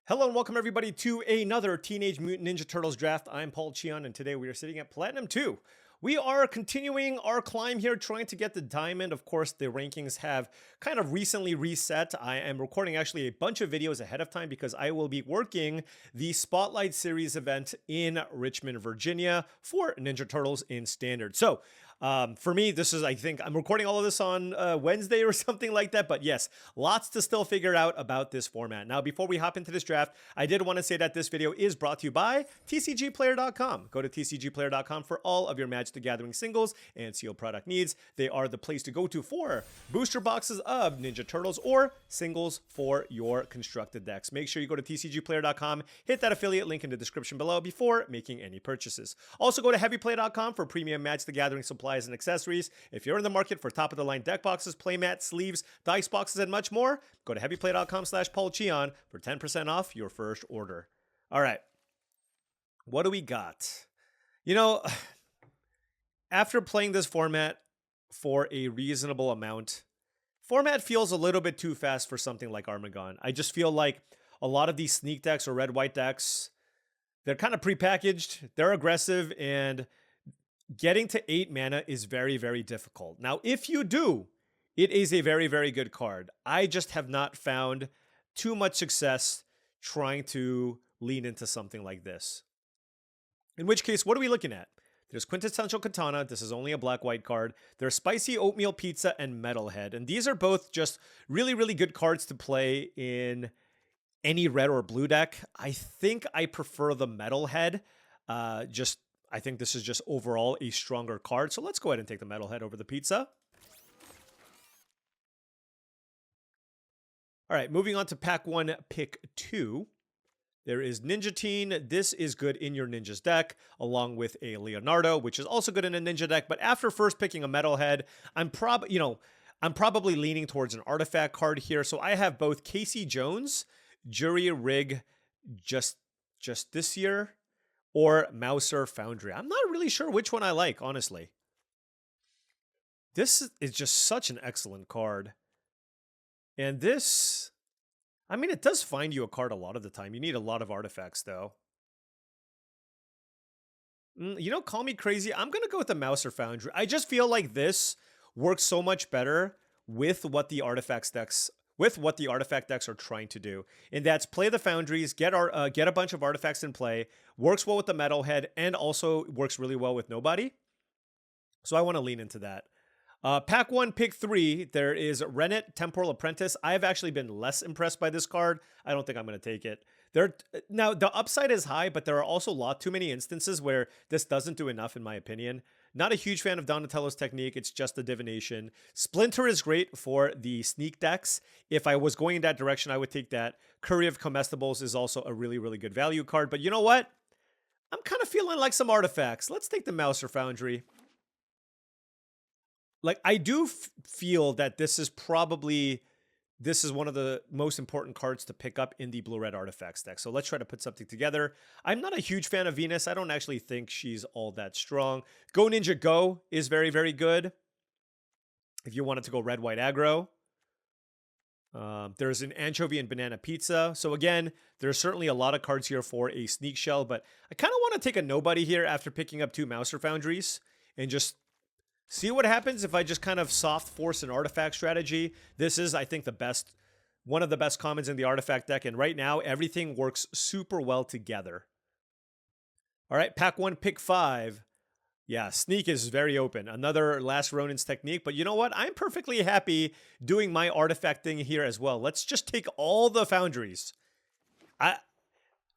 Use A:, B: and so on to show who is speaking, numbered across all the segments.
A: Hello and welcome everybody to another Teenage Mutant Ninja Turtles draft. I'm Paul Cheon and today we are sitting at Platinum 2. We are continuing our climb here, trying to get the diamond. Of course, the rankings have kind of recently reset. I am recording actually a bunch of videos ahead of time because I will be working the Spotlight Series event in Richmond, Virginia for Ninja Turtles in Standard. So, for me, this is, I think, I'm recording all of this on Wednesday or something like that. But yes, lots to still figure out about this format. Now, before we hop into this draft, I did want to say that this video is brought to you by TCGplayer.com. Go to TCGplayer.com for all of your Magic the Gathering singles and sealed product needs. They are the place to go to for booster boxes of Ninja Turtles or singles for your constructed decks. Make sure you go to TCGplayer.com, hit that affiliate link in the description below before making any purchases. Also, go to HeavyPlay.com for premium Magic the Gathering supplies and accessories. If you're in the market for top-of-the-line deck boxes, playmats, sleeves, dice boxes, and much more, go to HeavyPlay.com/paulcheon for 10% off your first order. All right. What do we got? You know, after playing this format for a reasonable amount, format feels a little bit too fast for something like Armagon. I just feel like a lot of these sneak decks or red-white decks, they're kind of prepackaged, they're aggressive, and getting to 8 mana is very, very difficult. Now, if you do, it is a very, very good card. I just have not found too much success trying to lean into something like this. In which case, what are we looking at? There's Quintessential Katana. This is only a black-white card. There's Spicy Oatmeal Pizza and Metalhead. And these are both just really, really good cards to play in any red or blue deck. I think I prefer the Metalhead. I think this is just overall a stronger card. So let's go ahead and take the Metalhead over the Pizza. All right, moving on to pack 1, pick 2. There is Ninja Teen. This is good in your Ninja's deck, along with a Leonardo, which is also good in a Ninja deck. But after first picking a Metalhead, I'm probably leaning towards an artifact card here. So I have both Casey Jones, Jury Rig, just this year, or Mouser Foundry. I'm not really sure which one I like, honestly. This is just such an excellent card. And this, I mean, it does find you a card a lot of the time. You need a lot of artifacts, though. Call me crazy. I'm going to go with the Mouser Foundry. I just feel like this works so much better with what the artifact decks are trying to do. And that's play the Foundries, get a bunch of artifacts in play, works well with the Metalhead, and also works really well with Nobody. So I want to lean into that. Pack 1, pick 3, there is Rennet, Temporal Apprentice. I've actually been less impressed by this card. I don't think I'm going to take it. Now, the upside is high, but there are also too many instances where this doesn't do enough, in my opinion. Not a huge fan of Donatello's technique. It's just a divination. Splinter is great for the sneak decks. If I was going in that direction, I would take that. Curry of Comestibles is also a really, really good value card. But you know what? I'm kind of feeling like some artifacts. Let's take the Mouser Foundry. Like, I do feel that this is one of the most important cards to pick up in the blue-red artifacts deck. So let's try to put something together. I'm not a huge fan of Venus. I don't actually think she's all that strong. Go Ninja Go is very, very good if you wanted to go red-white aggro. There's an Anchovy and Banana Pizza. So again, there's certainly a lot of cards here for a Sneak Shell, but I kind of want to take a Nobody here after picking up 2 Mouser Foundries and just see what happens if I just kind of soft force an artifact strategy. This is, I think, one of the best commons in the artifact deck, and right now, everything works super well together. All right, pack 1, pick 5. Yeah, Sneak is very open. Another Last Ronin's technique, but you know what? I'm perfectly happy doing my artifact thing here as well. Let's just take all the Foundries.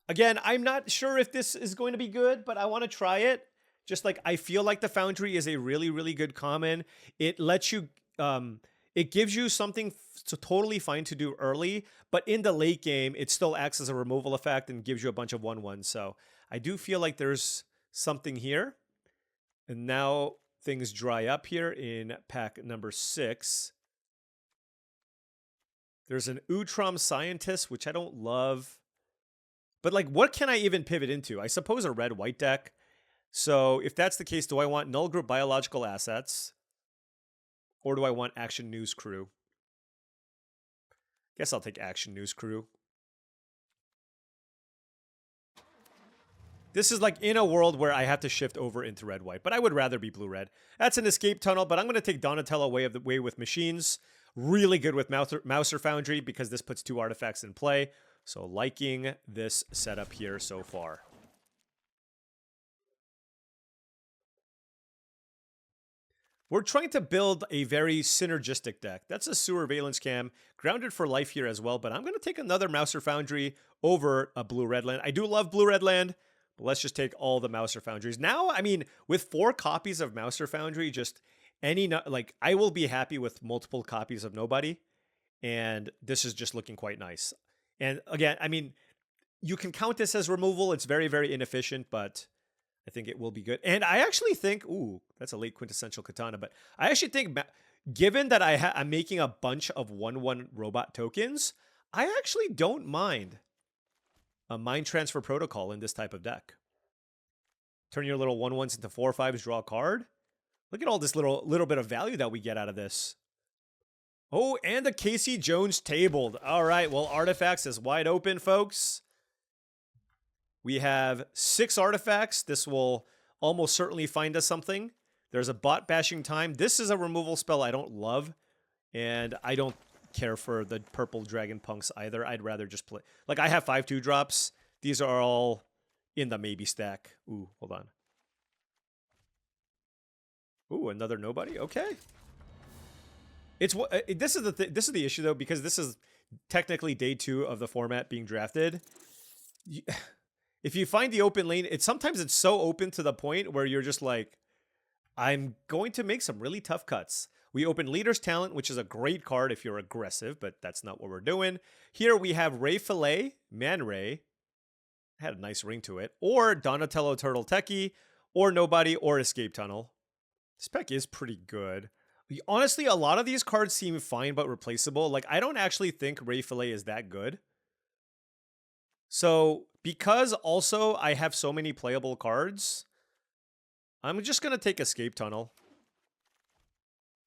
A: Again, I'm not sure if this is going to be good, but I want to try it. Just like, I feel like the Foundry is a really, really good common. It lets you, it gives you something totally fine to do early, but in the late game, it still acts as a removal effect and gives you a bunch of 1/1s. So I do feel like there's something here. And now things dry up here in pack number 6. There's an Utrom Scientist, which I don't love. But like, what can I even pivot into? I suppose a red-white deck. So if that's the case, do I want Null Group Biological Assets? Or do I want Action News Crew? Guess I'll take Action News Crew. This is like in a world where I have to shift over into red-white, but I would rather be blue-red. That's an escape tunnel, but I'm going to take Donatello way with machines. Really good with Mouser Foundry because this puts 2 artifacts in play. So liking this setup here so far. We're trying to build a very synergistic deck. That's a Sewer Valence Cam, grounded for life here as well, but I'm going to take another Mouser Foundry over a blue-red land. I do love blue-red land, but let's just take all the Mouser Foundries. Now, I mean, with 4 copies of Mouser Foundry, just like, I will be happy with multiple copies of Nobody, and this is just looking quite nice. And again, I mean, you can count this as removal. It's very, very inefficient, but I think it will be good. And I actually think, ooh, that's a late quintessential Katana, but I actually think, given that I'm making a bunch of 1/1 robot tokens, I actually don't mind a Mind Transfer Protocol in this type of deck. Turn your little 1/1s into 4/5s, draw a card. Look at all this little bit of value that we get out of this. Oh, and the Casey Jones tabled. All right, well, Artifacts is wide open, folks. We have 6 artifacts. This will almost certainly find us something. There's a bot bashing time. This is a removal spell I don't love, and I don't care for the purple dragon punks either. I'd rather just play. Like, I have 5 2-drops. These are all in the maybe stack. Ooh, hold on. Ooh, another Nobody. Okay. This is the issue though, because this is technically day 2 of the format being drafted. If you find the open lane, sometimes it's so open to the point where you're just like, I'm going to make some really tough cuts. We open Leader's Talent, which is a great card if you're aggressive, but that's not what we're doing. Here we have Ray Fillet, Man Ray, had a nice ring to it, or Donatello Turtle Techie, or Nobody, or Escape Tunnel. This pack is pretty good. Honestly, a lot of these cards seem fine but replaceable. Like, I don't actually think Ray Fillet is that good. So, because also I have so many playable cards, I'm just going to take Escape Tunnel.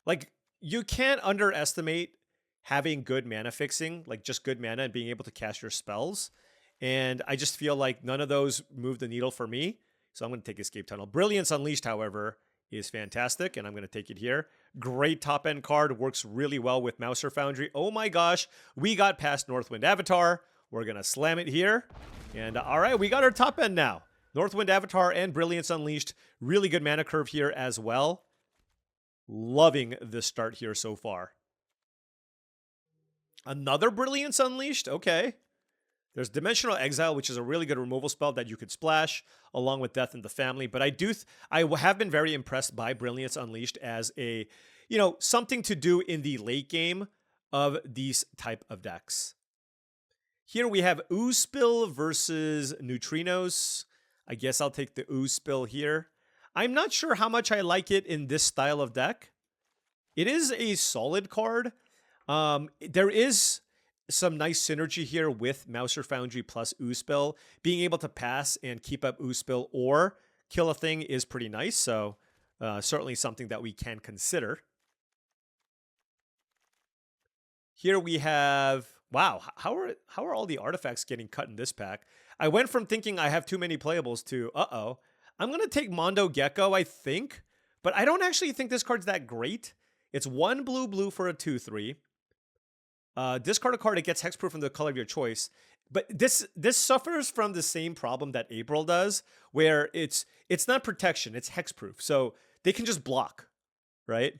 A: Like, you can't underestimate having good mana fixing, like just good mana and being able to cast your spells. And I just feel like none of those move the needle for me. So I'm going to take Escape Tunnel. Brilliance Unleashed, however, is fantastic, and I'm going to take it here. Great top-end card. Works really well with Mouser Foundry. Oh my gosh, we got past Northwind Avatar. We're going to slam it here. And all right, we got our top end now. Northwind Avatar and Brilliance Unleashed. Really good mana curve here as well. Loving the start here so far. Another Brilliance Unleashed? Okay. There's Dimensional Exile, which is a really good removal spell that you could splash along with Death in the Family. But I have been very impressed by Brilliance Unleashed as a, something to do in the late game of these type of decks. Here we have Ooze Spill versus Neutrinos. I guess I'll take the Ooze Spill here. I'm not sure how much I like it in this style of deck. It is a solid card. There is some nice synergy here with Mouser Foundry plus Ooze Spill. Being able to pass and keep up Ooze Spill or kill a thing is pretty nice. So certainly something that we can consider. Here we have, wow, how are all the artifacts getting cut in this pack? I went from thinking I have too many playables to, I'm going to take Mondo Gecko, I think. But I don't actually think this card's that great. It's 1 blue for a 2/3. Discard a card, it gets hexproof from the color of your choice. But this suffers from the same problem that April does, where it's not protection, it's hexproof. So they can just block, right?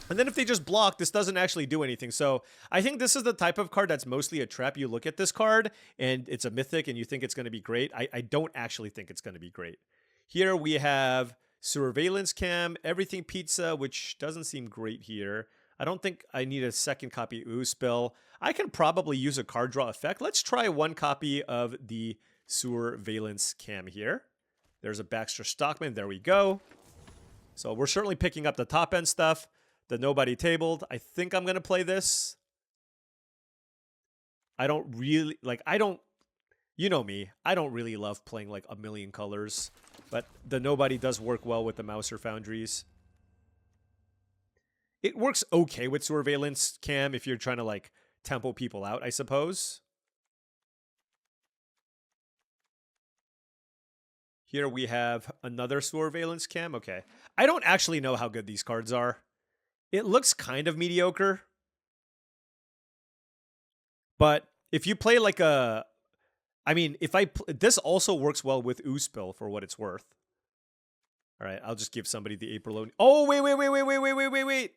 A: And then if they just block, this doesn't actually do anything. So I think this is the type of card that's mostly a trap. You look at this card, and it's a mythic, and you think it's going to be great. I don't actually think it's going to be great. Here we have Surveillance Cam, Everything Pizza, which doesn't seem great here. I don't think I need a second copy Ooze Spill. I can probably use a card draw effect. Let's try 1 copy of the Surveillance Cam here. There's a Baxter Stockman. There we go. So we're certainly picking up the top end stuff. The Nobody tabled. I think I'm going to play this. I don't really, you know me. I don't really love playing like a million colors. But the Nobody does work well with the Mouser Foundries. It works okay with Surveillance Cam if you're trying to like tempo people out, I suppose. Here we have another Surveillance Cam. Okay. I don't actually know how good these cards are. It looks kind of mediocre. But if you play like a... I mean, if this also works well with Oospill for what it's worth. All right, I'll just give somebody the April... Oh, wait.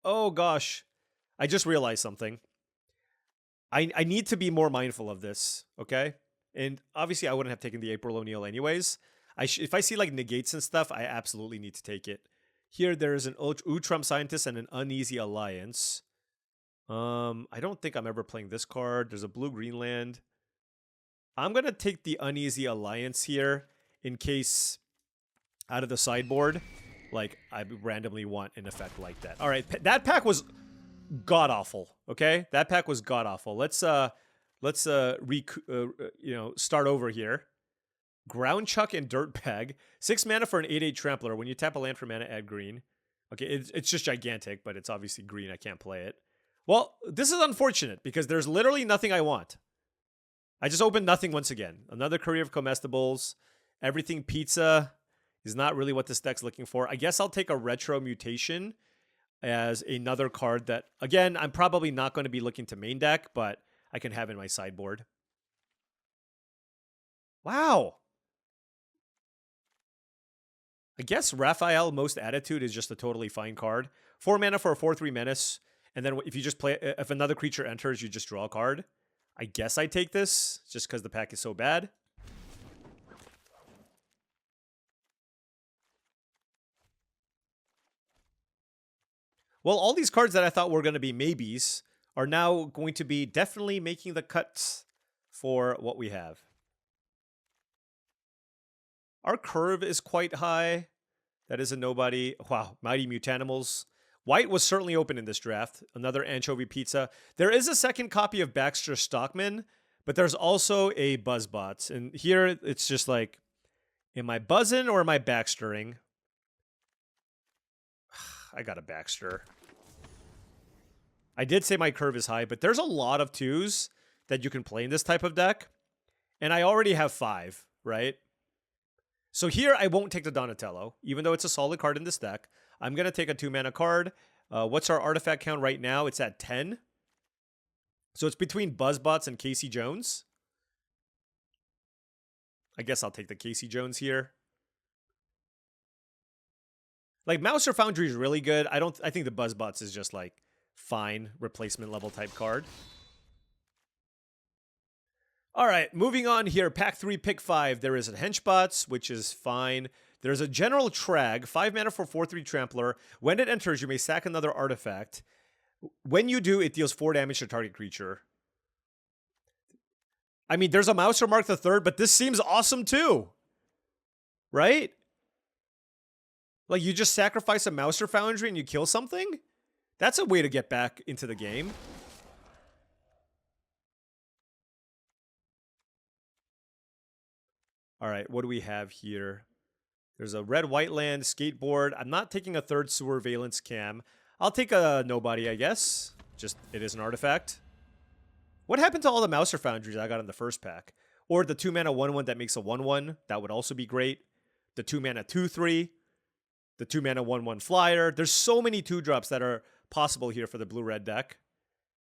A: Oh, gosh. I just realized something. I need to be more mindful of this, okay? And obviously, I wouldn't have taken the April O'Neil anyways. If I see like negates and stuff, I absolutely need to take it. Here, there is an Utrum Scientist and an Uneasy Alliance. I don't think I'm ever playing this card. There's a blue-green land. I'm going to take the Uneasy Alliance here in case out of the sideboard, like, I randomly want an effect like that. All right, that pack was god-awful, okay? That pack was god-awful. Let's start over here. Ground Chuck and Dirtbag. 6 mana for an 8/8 Trampler. When you tap a land for mana, add green. Okay, it's just gigantic, but it's obviously green. I can't play it. Well, this is unfortunate because there's literally nothing I want. I just opened nothing once again. Another Courier of Comestibles. Everything Pizza is not really what this deck's looking for. I guess I'll take a Retro Mutation as another card that, again, I'm probably not going to be looking to main deck, but I can have in my sideboard. Wow. I guess Raphael Most Attitude is just a totally fine card. 4 mana for a 4/3 Menace. And then if you just play, if another creature enters, you just draw a card. I guess I take this just because the pack is so bad. Well, all these cards that I thought were going to be maybes are now going to be definitely making the cuts for what we have. Our curve is quite high. That is a nobody. Wow, Mighty Mutanimals. White was certainly open in this draft. Another Anchovy Pizza. There is a second copy of Baxter Stockman, but there's also a Buzzbots. And here it's just like, am I buzzing or am I backstering? I got a Baxter. I did say my curve is high, but there's a lot of 2s that you can play in this type of deck. And I already have 5, right? So here I won't take the Donatello, even though it's a solid card in this deck. I'm going to take a 2-mana card. What's our artifact count right now? It's at 10. So it's between Buzzbots and Casey Jones. I guess I'll take the Casey Jones here. Like, Mouser Foundry is really good. I think the Buzzbots is just like fine replacement level type card. All right, moving on here. Pack 3, pick 5. There is a Henchbots, which is fine. There's a General Trag, 5 mana for 4/3 Trampler. When it enters, you may sack another artifact. When you do, it deals 4 damage to target creature. I mean, there's a Mouser Mark III, but this seems awesome too. Right? Like, you just sacrifice a Mouser Foundry and you kill something? That's a way to get back into the game. All right, what do we have here? There's a red-white land, skateboard. I'm not taking a third Surveillance Cam. I'll take a nobody, I guess. Just, it is an artifact. What happened to all the Mouser Foundries I got in the first pack? Or the 2-mana 1/1 that makes a 1/1. That would also be great. The 2-mana 2/3. The 2-mana 1/1 flyer. There's so many 2-drops that are possible here for the blue-red deck.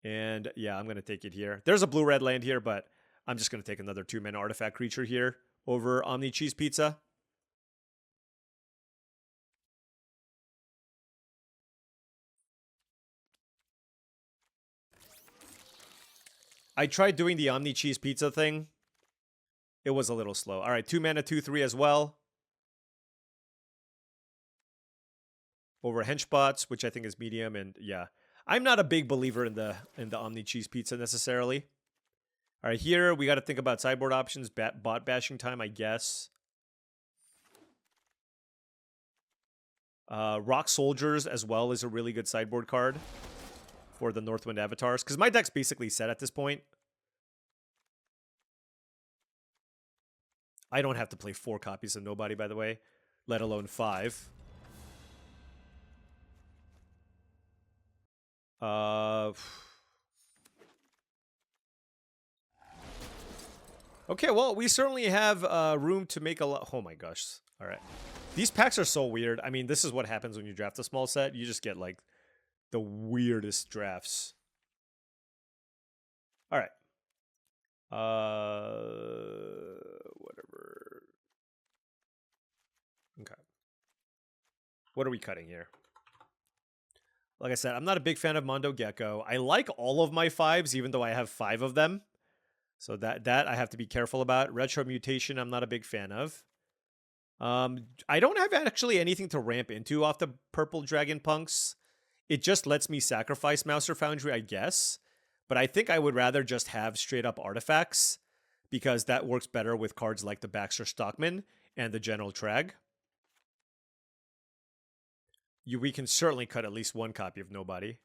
A: And yeah, I'm going to take it here. There's a blue-red land here, but I'm just going to take another 2-mana artifact creature here over Omni Cheese Pizza. I tried doing the Omni Cheese Pizza thing. It was a little slow. All right, 2-mana 2/3 as well. Over Henchbots, which I think is medium, and yeah. I'm not a big believer in the Omni Cheese Pizza necessarily. All right, here we got to think about sideboard options. Bot bashing time, I guess. Rock Soldiers as well is a really good sideboard card for the Northwind Avatars, because my deck's basically set at this point. I don't have to play 4 copies of Nobody, by the way, let alone 5. Okay, well, we certainly have room to make a lot. Oh my gosh. All right. These packs are so weird. I mean, this is what happens when you draft a small set. You just get like the weirdest drafts. All right. Whatever. Okay. What are we cutting here? Like I said, I'm not a big fan of Mondo Gecko. I like all of my 5s, even though I have 5 of them. So that I have to be careful about. Retro Mutation, I'm not a big fan of. I don't have actually anything to ramp into off the Purple Dragon Punks. It just lets me sacrifice Mouser Foundry, I guess. But I think I would rather just have straight up artifacts, because that works better with cards like the Baxter Stockman and the General Trag. We can certainly cut at least one copy of Nobody.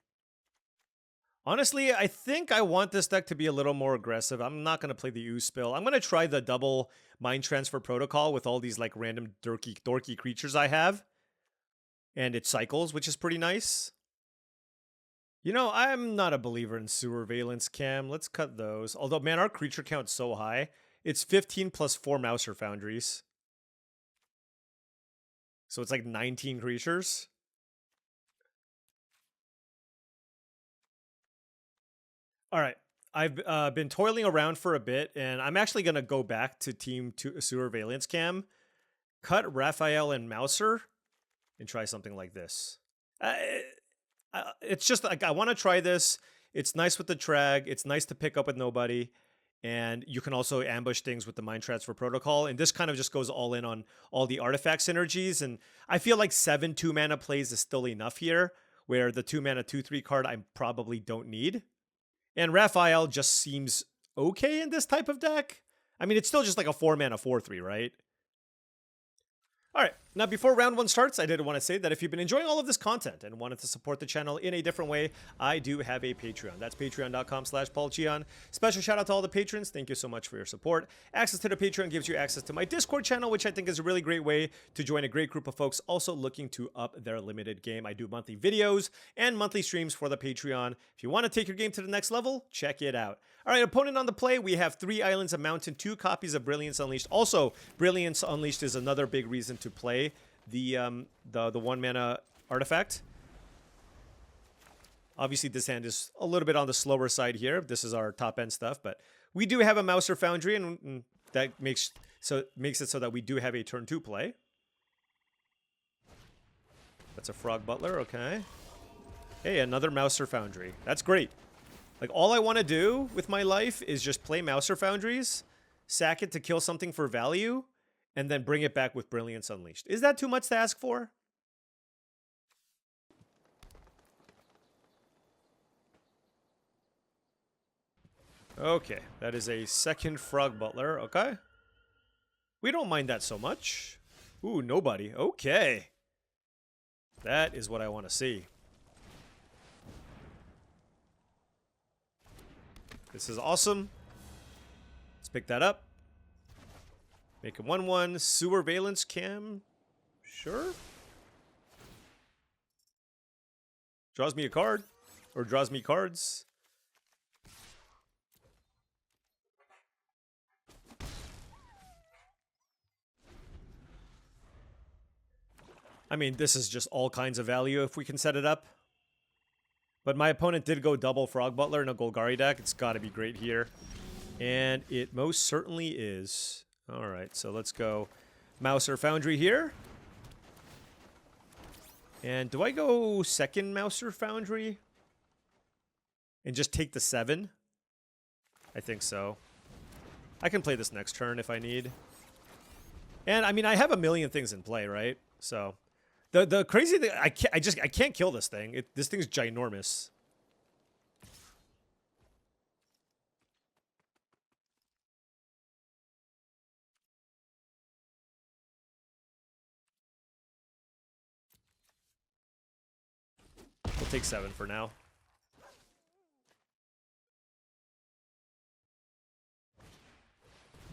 A: Honestly, I think I want this deck to be a little more aggressive. I'm not going to play the Ooze Spill. I'm going to try the double Mind Transfer Protocol with all these like random dorky creatures I have. And it cycles, which is pretty nice. You know, I'm not a believer in Surveillance Cam. Let's cut those. Although, man, our creature count's so high. It's 15 plus 4 Mouser Foundries. So it's like 19 creatures. All right. I've been toiling around for a bit, and I'm actually going to go back to Team Surveillance Cam, cut Raphael and Mouser, and try something like this. It's just like I want to try this. It's nice with the Trag. It's nice to pick up with Nobody. And you can also ambush things with the Mind Transfer Protocol. And this kind of just goes all in on all the artifact synergies. And I feel like 7 2-mana plays is still enough here, where the 2-mana 2/3 card I probably don't need. And Raphael just seems okay in this type of deck. I mean, it's still just like a 4-mana 4/3, right? All right, now before round 1 starts, I did want to say that if you've been enjoying all of this content and wanted to support the channel in a different way, I do have a Patreon. That's patreon.com/paulcheon. Special shout out to all the patrons. Thank you so much for your support. Access to the Patreon gives you access to my Discord channel, which I think is a really great way to join a great group of folks also looking to up their limited game. I do monthly videos and monthly streams for the Patreon. If you want to take your game to the next level, check it out. All right, opponent on the play, we have 3 Islands of Mountain, 2 copies of Brilliance Unleashed. Also, Brilliance Unleashed is another big reason to play the 1-mana artifact. Obviously, this hand is a little bit on the slower side here. This is our top-end stuff, but we do have a Mouser Foundry, and that makes it so that we do have a turn 2 play. That's a Frog Butler, okay. Hey, another Mouser Foundry. That's great. Like, all I want to do with my life is just play Mouser Foundries, sack it to kill something for value, and then bring it back with Brilliance Unleashed. Is that too much to ask for? Okay, that is a second Frog Butler, okay. We don't mind that so much. Ooh, Nobody, okay. That is what I want to see. This is awesome. Let's pick that up. Make a 1/1. Surveillance Cam. Sure. Draws me a card. Or draws me cards. I mean, this is just all kinds of value if we can set it up. But my opponent did go double Frog Butler in a Golgari deck. It's got to be great here. And it most certainly is. All right, so let's go Mouser Foundry here. And do I go second Mouser Foundry? And just take the 7? I think so. I can play this next turn if I need. And I mean, I have a million things in play, right? So the crazy thing, I can't kill this thing. This thing's ginormous. We'll take 7 for now.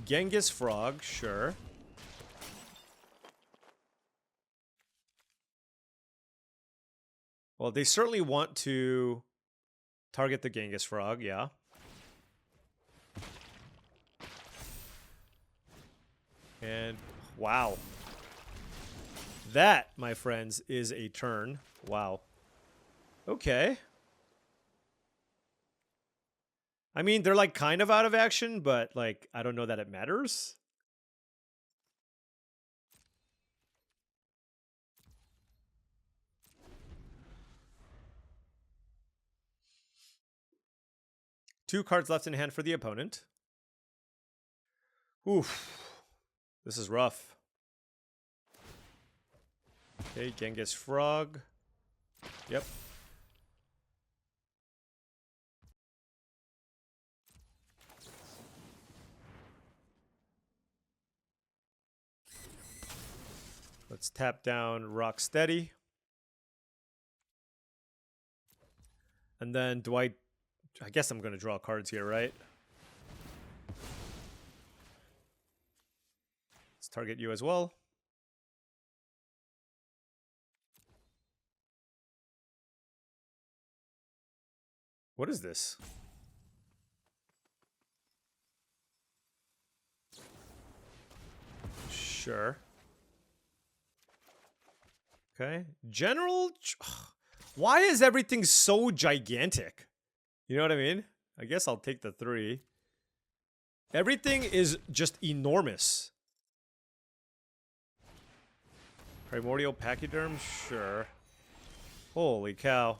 A: Genghis Frog, sure. Well, they certainly want to target the Genghis Frog, yeah. And wow. That, my friends, is a turn. Wow. Okay. I mean, they're like kind of out of action, but like, I don't know that it matters. Two cards left in hand for the opponent. Oof. This is rough. Okay, Genghis Frog. Yep. Let's tap down Rocksteady. And then do I guess I'm going to draw cards here, right? Let's target you as well. What is this? Sure. Okay. General... Why is everything so gigantic? You know what I mean? I guess I'll take the 3. Everything is just enormous. Primordial Pachyderm? Sure. Holy cow.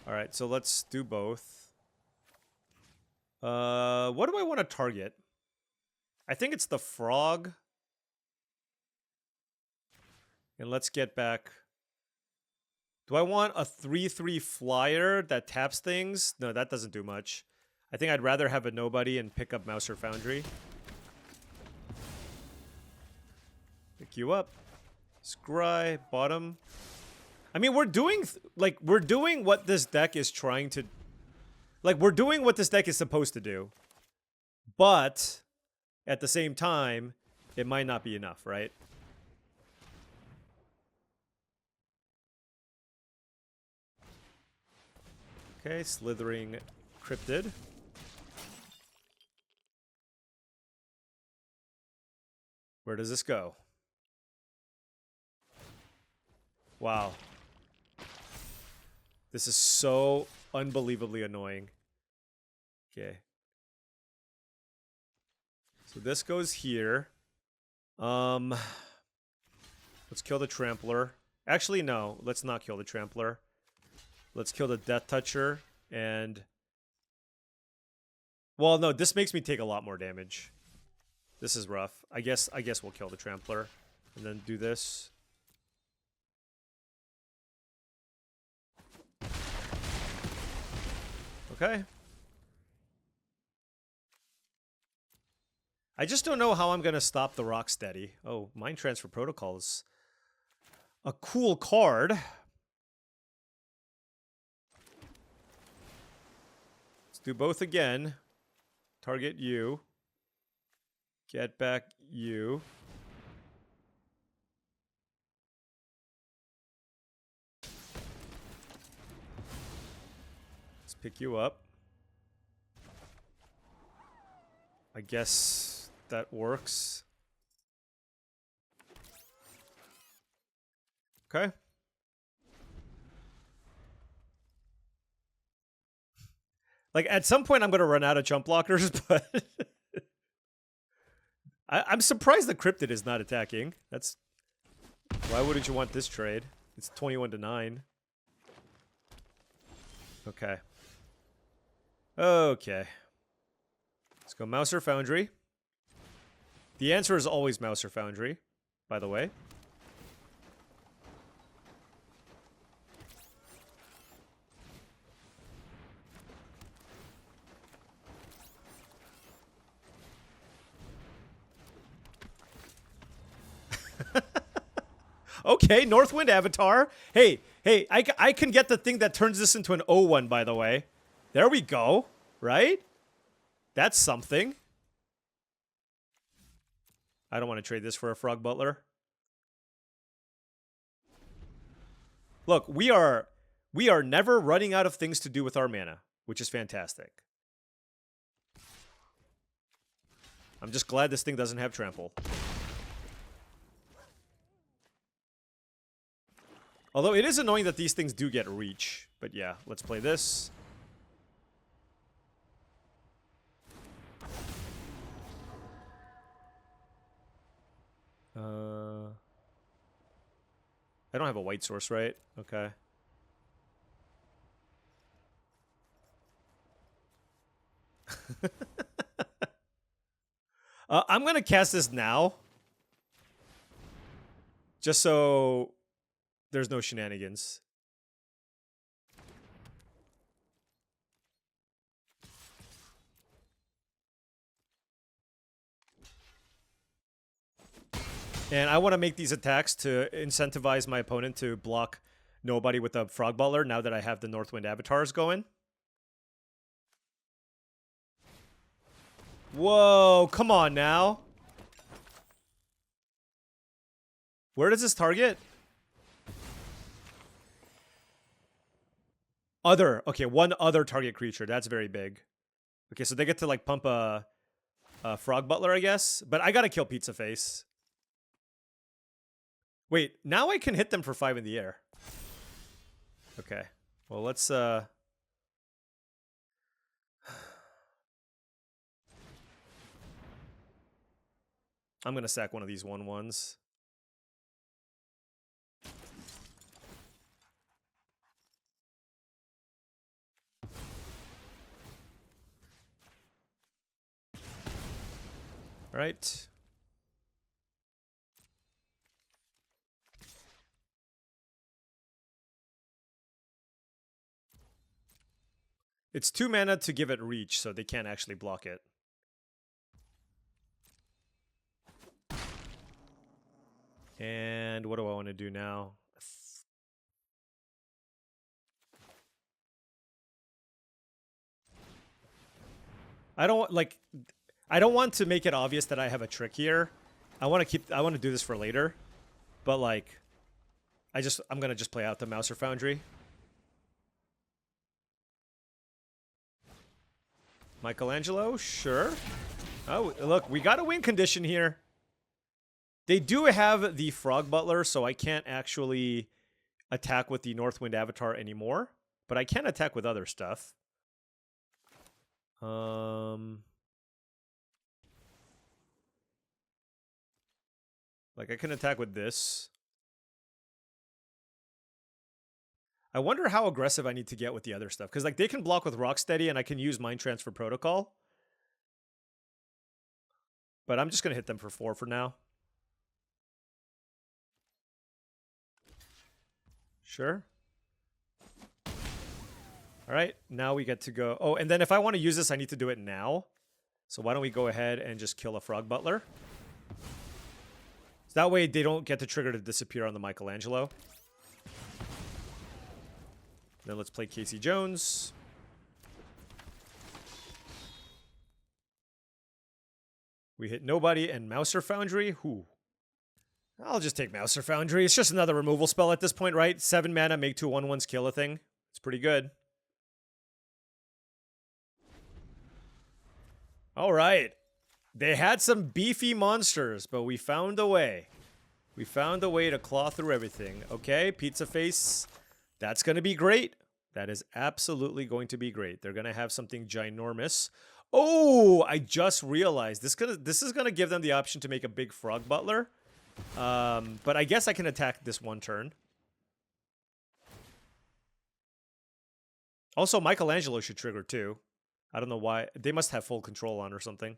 A: Alright, so let's do both. What do I want to target? I think it's the frog. And let's get back. Do I want a 3/3 flyer that taps things? No, that doesn't do much. I think I'd rather have a nobody and pick up Mouse or Foundry. Pick you up. Scry, bottom. I mean, we're doing what this deck is trying to... Like, we're doing what this deck is supposed to do. But, at the same time, it might not be enough, right? Okay, Slithering Cryptid. Where does this go? Wow. This is so unbelievably annoying. Okay. So this goes here. Let's kill the Trampler. Actually, no. Let's not kill the Trampler. Let's kill the Death Toucher and... Well, no, this makes me take a lot more damage. This is rough. I guess we'll kill the Trampler and then do this. Okay. I just don't know how I'm going to stop the Rocksteady. Oh, Mind Transfer Protocol is a cool card. Let's do both again. Target you. Get back you. Let's pick you up. I guess that works. Okay. Like, at some point, I'm going to run out of jump blockers, but... I'm surprised the Cryptid is not attacking. That's... Why wouldn't you want this trade? It's 21-9. Okay. Okay. Let's go Mouse or Foundry. The answer is always Mouse or Foundry, by the way. Okay, Northwind Avatar. Hey, I can get the thing that turns this into an 0-1, by the way. There we go, right? That's something. I don't want to trade this for a Frog Butler. Look, we are never running out of things to do with our mana, which is fantastic. I'm just glad this thing doesn't have trample. Although it is annoying that these things do get reach. But yeah, let's play this. I don't have a white source, right? Okay. I'm going to cast this now. Just so there's no shenanigans. And I want to make these attacks to incentivize my opponent to block nobody with a Frog Butler now that I have the Northwind avatars going. Whoa, come on now. Where does this target? Other. Okay, one other target creature. That's very big. Okay, so they get to like pump a Frog Butler, I guess. But I gotta kill Pizza Face. Wait, now I can hit them for 5 in the air. Okay. Well, let's I'm gonna sack one of these 1/1s. All right. It's 2 mana to give it reach, so they can't actually block it. And what do I want to do now? I don't want to make it obvious that I have a trick here. I want to do this for later. But like I'm going to just play out the Mouser Foundry. Michelangelo, sure. Oh, look, we got a win condition here. They do have the Frog Butler, so I can't actually attack with the Northwind Avatar anymore. But I can attack with other stuff. Like, I can attack with this. I wonder how aggressive I need to get with the other stuff. Because, like, they can block with Rocksteady, and I can use Mind Transfer Protocol. But I'm just going to hit them for 4 for now. Sure. All right, now we get to go. Oh, and then if I want to use this, I need to do it now. So why don't we go ahead and just kill a Frog Butler? So that way they don't get the trigger to disappear on the Michelangelo. Then let's play Casey Jones. We hit nobody and Mouser Foundry. Whew. I'll just take Mouser Foundry. It's just another removal spell at this point, right? 7 mana, make 2 1/1s, kill a thing. It's pretty good. All right. They had some beefy monsters, but we found a way. We found a way to claw through everything. Okay, Pizza Face. That's going to be great. That is absolutely going to be great. They're going to have something ginormous. Oh, I just realized this is going to give them the option to make a big Frog Butler. But I guess I can attack this one turn. Also, Michelangelo should trigger too. I don't know why. They must have full control on or something.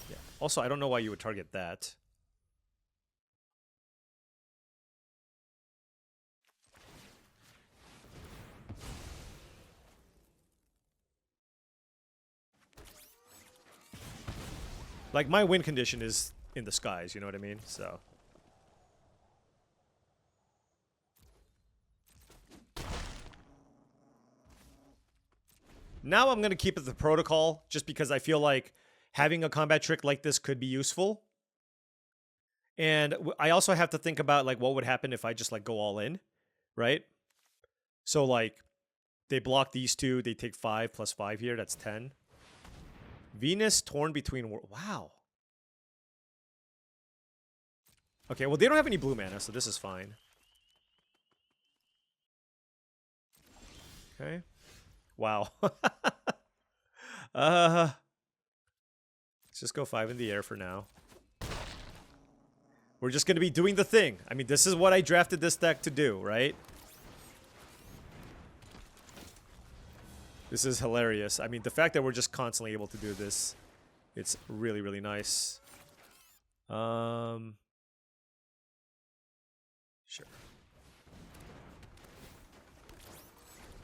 A: Yeah. Also, I don't know why you would target that. Like, my win condition is in the skies, you know what I mean? So. Now I'm going to keep it the protocol, just because I feel like having a combat trick like this could be useful. And I also have to think about, like, what would happen if I just, like, go all in, right? So, like, they block these two, they take 5 plus 5 here. That's 10. Venus torn between... Wow. Okay, well, they don't have any blue mana, so this is fine. Okay. Wow. Let's just go 5 in the air for now. We're just going to be doing the thing. I mean, this is what I drafted this deck to do, right? This is hilarious. I mean, the fact that we're just constantly able to do this, it's really, really nice. Sure.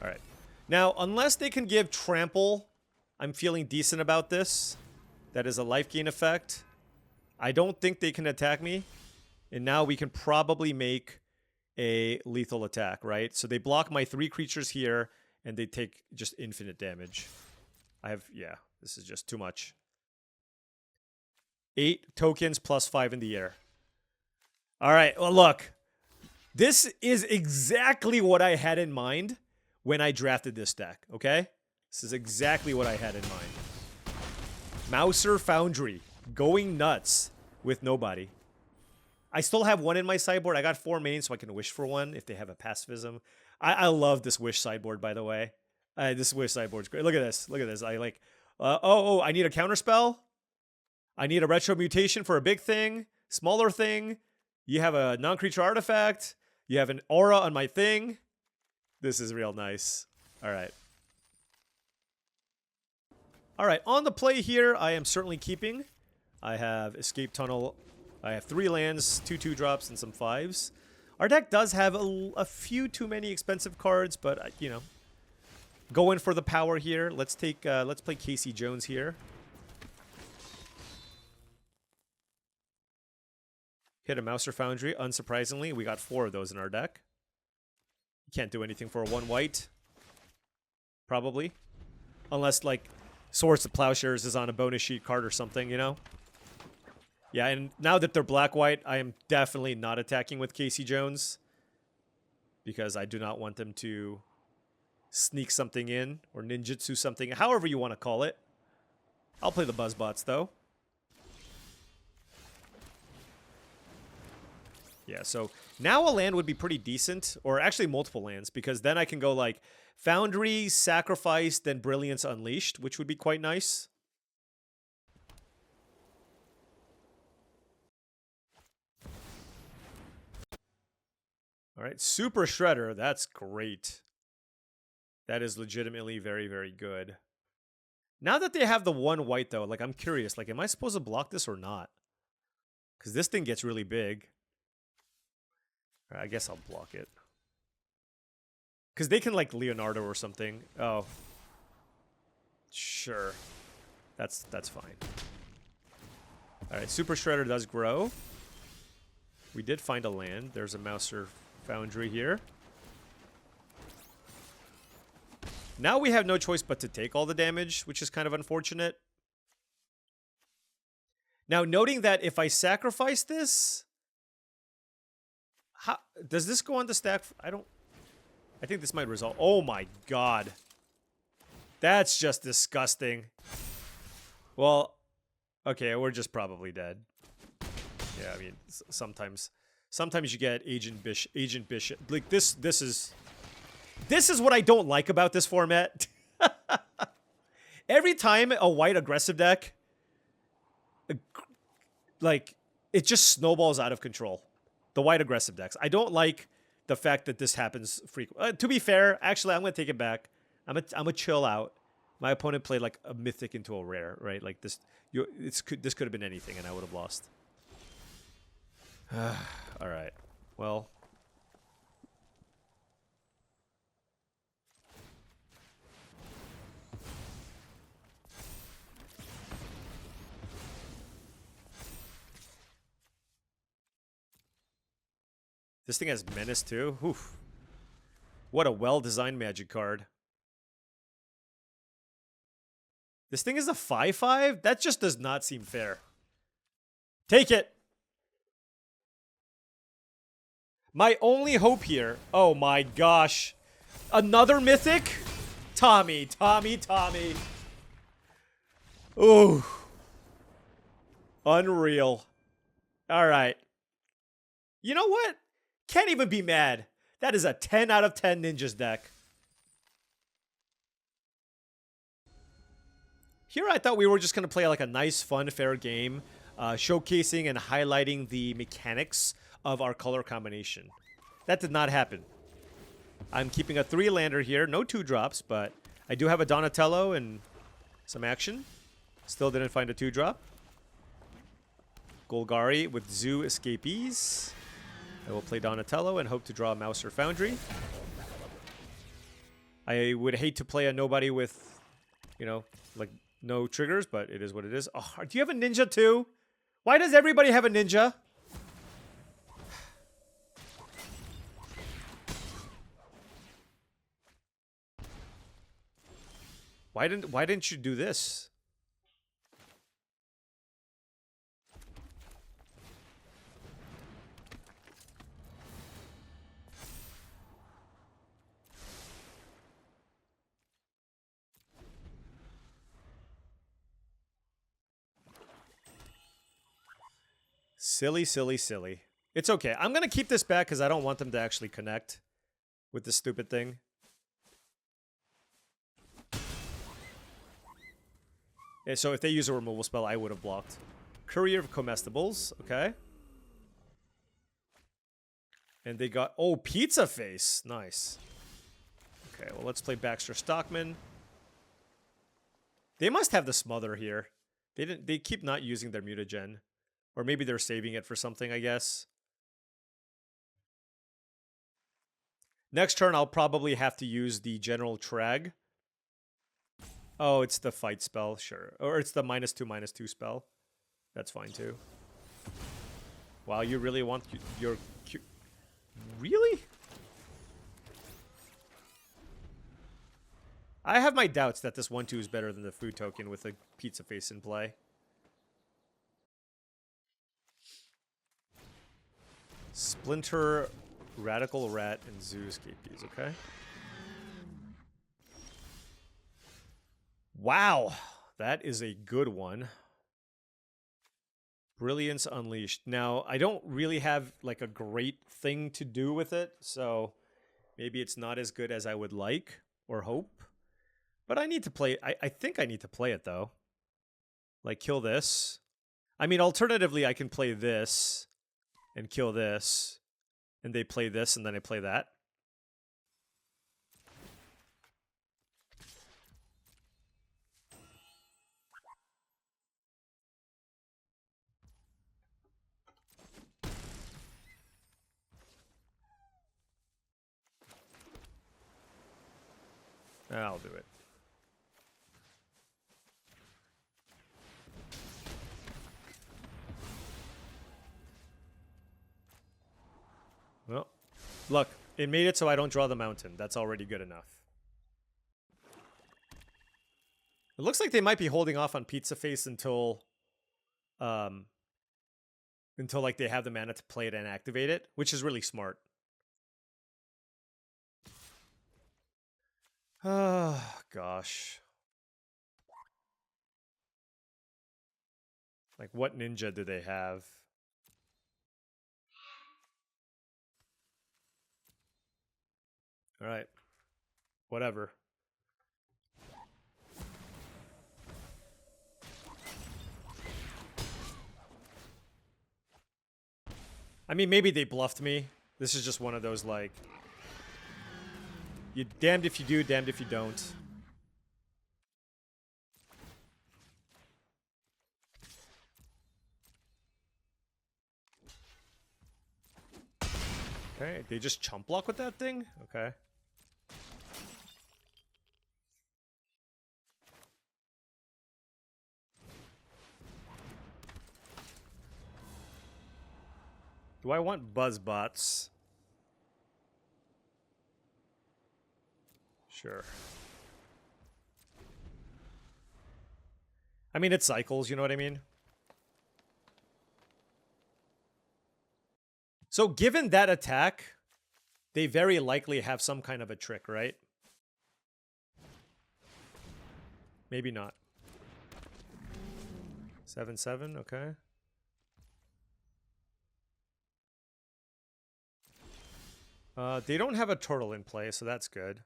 A: All right. Now, unless they can give Trample, I'm feeling decent about this. That is a life gain effect. I don't think they can attack me. And now we can probably make a lethal attack, right? So they block my 3 creatures here, and they take just infinite damage. Yeah, this is just too much. 8 tokens plus 5 in the air. All right, well, look. This is exactly what I had in mind when I drafted this deck, okay? This is exactly what I had in mind. Mouser Foundry, going nuts with nobody. I still have 1 in my sideboard. I got 4 mains, so I can wish for 1 if they have a pacifism. I love this wish sideboard, by the way. This wish sideboard's great. Look at this. Look at this. I like... I need a counterspell. I need a retro mutation for a big thing. Smaller thing. You have a non-creature artifact. You have an aura on my thing. This is real nice. All right. All right. On the play here, I am certainly keeping. I have Escape Tunnel... I have 3 lands, 2 2-drops, and some 5s. Our deck does have a few too many expensive cards, but, you know, going for the power here. Let's play Casey Jones here. Hit a Mouser Foundry. Unsurprisingly, we got 4 of those in our deck. You can't do anything for a 1 white. Probably. Unless, like, Swords to Plowshares is on a bonus sheet card or something, you know? Yeah, and now that they're black-white, I am definitely not attacking with Casey Jones. Because I do not want them to sneak something in, or ninjutsu something, however you want to call it. I'll play the Buzzbots, though. Yeah, so now a land would be pretty decent, or actually multiple lands, because then I can go like Foundry, Sacrifice, then Brilliance Unleashed, which would be quite nice. All right, Super Shredder, that's great. That is legitimately very, very good. Now that they have the 1 white, though, like, I'm curious, like, am I supposed to block this or not? Because this thing gets really big. All right, I guess I'll block it. Because they can, like, Leonardo or something. Oh. Sure. That's fine. All right, Super Shredder does grow. We did find a land. There's a Mouser Foundry here. Now we have no choice but to take all the damage, which is kind of unfortunate. Now, noting that if I sacrifice this... does this go on the stack? I think this might result... Oh my god. That's just disgusting. Well, okay, we're just probably dead. Yeah, I mean, sometimes you get Agent Bishop. Like, this is what I don't like about this format. Every time a white aggressive deck, like, it just snowballs out of control. The white aggressive decks. I don't like the fact that this happens frequently. To be fair, actually, I'm going to take it back. I'm a chill out. My opponent played like a mythic into a rare, right? Like this, this could have been anything, and I would have lost. All right. Well. This thing has Menace too? Oof. What a well-designed Magic card. This thing is a 5/5? That just does not seem fair. Take it! My only hope here... Oh my gosh. Another Mythic? Tommy, Tommy, Tommy. Ooh. Unreal. All right. You know what? Can't even be mad. That is a 10 out of 10 Ninjas deck. Here I thought we were just going to play like a nice, fun, fair game, showcasing and highlighting the mechanics of our color combination. That did not happen. I'm keeping a 3-lander here. No 2-drops, but I do have a Donatello and some action. Still didn't find a 2-drop. Golgari with Zoo Escapees. I will play Donatello and hope to draw a Mouse or Foundry. I would hate to play a nobody with, you know, like no triggers, but it is what it is. Oh, do you have a ninja too? Why does everybody have a ninja? Why didn't you do this? Silly, silly, silly. It's okay. I'm going to keep this back because I don't want them to actually connect with this stupid thing. Yeah, so if they use a removal spell, I would have blocked. Courier of Comestibles. Okay. And they got... Oh, Pizza Face. Nice. Okay, well, let's play Baxter Stockman. They must have the Smother here. They keep not using their mutagen. Or maybe they're saving it for something, I guess. Next turn, I'll probably have to use the General Trag. Oh, it's the fight spell, sure. Or it's the -2/-2 spell. That's fine, too. Wow, you really want your... Really? I have my doubts that this 1/2 is better than the food token with a Pizza Face in play. Splinter, Radical Rat, and Zoo Escapees, okay? Wow, that is a good one. Brilliance Unleashed. Now, I don't really have like a great thing to do with it, so maybe it's not as good as I would like or hope. But I need to play, I think I need to play it though. Like kill this. I mean, alternatively, I can play this and kill this, and they play this, and then I play that. I'll do it. Well, look, it made it so I don't draw the mountain. That's already good enough. It looks like they might be holding off on Pizza Face until like they have the mana to play it and activate it, which is really smart. Oh, gosh. Like, what ninja do they have? All right. Whatever. I mean, maybe they bluffed me. This is just one of those, like... You damned if you do, damned if you don't. Okay, they just chump block with that thing? Okay. Do I want Buzzbots? Sure. I mean, it cycles, you know what I mean? So given that attack, they very likely have some kind of a trick, right? Maybe not. 7/7, okay. They don't have a turtle in play, so that's good.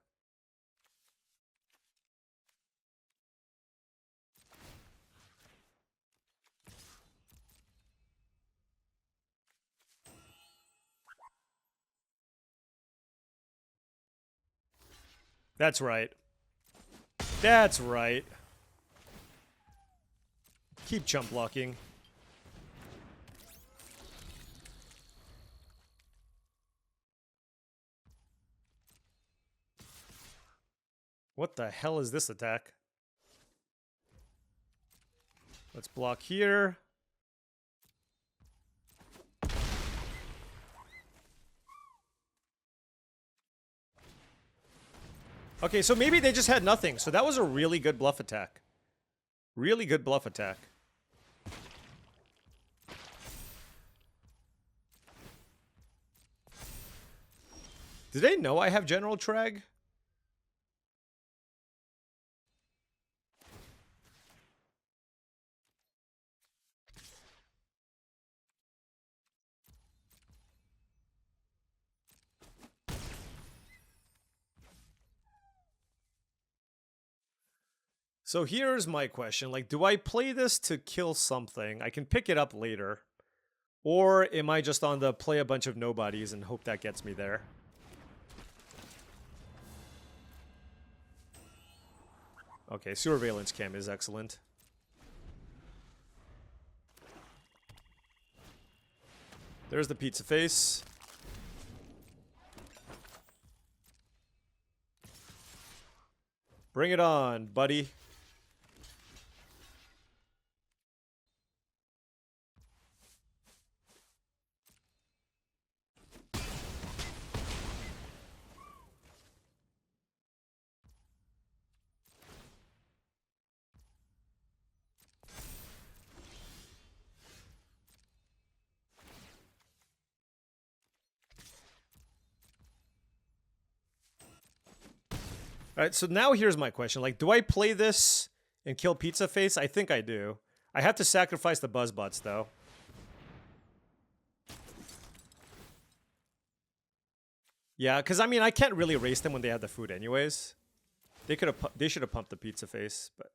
A: That's right. That's right. Keep chump blocking. What the hell is this attack? Let's block here. Okay, so maybe they just had nothing. So that was a really good bluff attack. Really good bluff attack. Do they know I have General Trag? So here's my question. Like, do I play this to kill something? I can pick it up later. Or am I just on the play a bunch of nobodies and hope that gets me there? Okay, Surveillance Cam is excellent. There's the pizza face. Bring it on, buddy. All right, so now here's my question. Like, do I play this and kill Pizza Face? I think I do. I have to sacrifice the Buzzbots, though. Yeah, because, I mean, I can't really race them when they have the food anyways. They should have pumped the Pizza Face, but...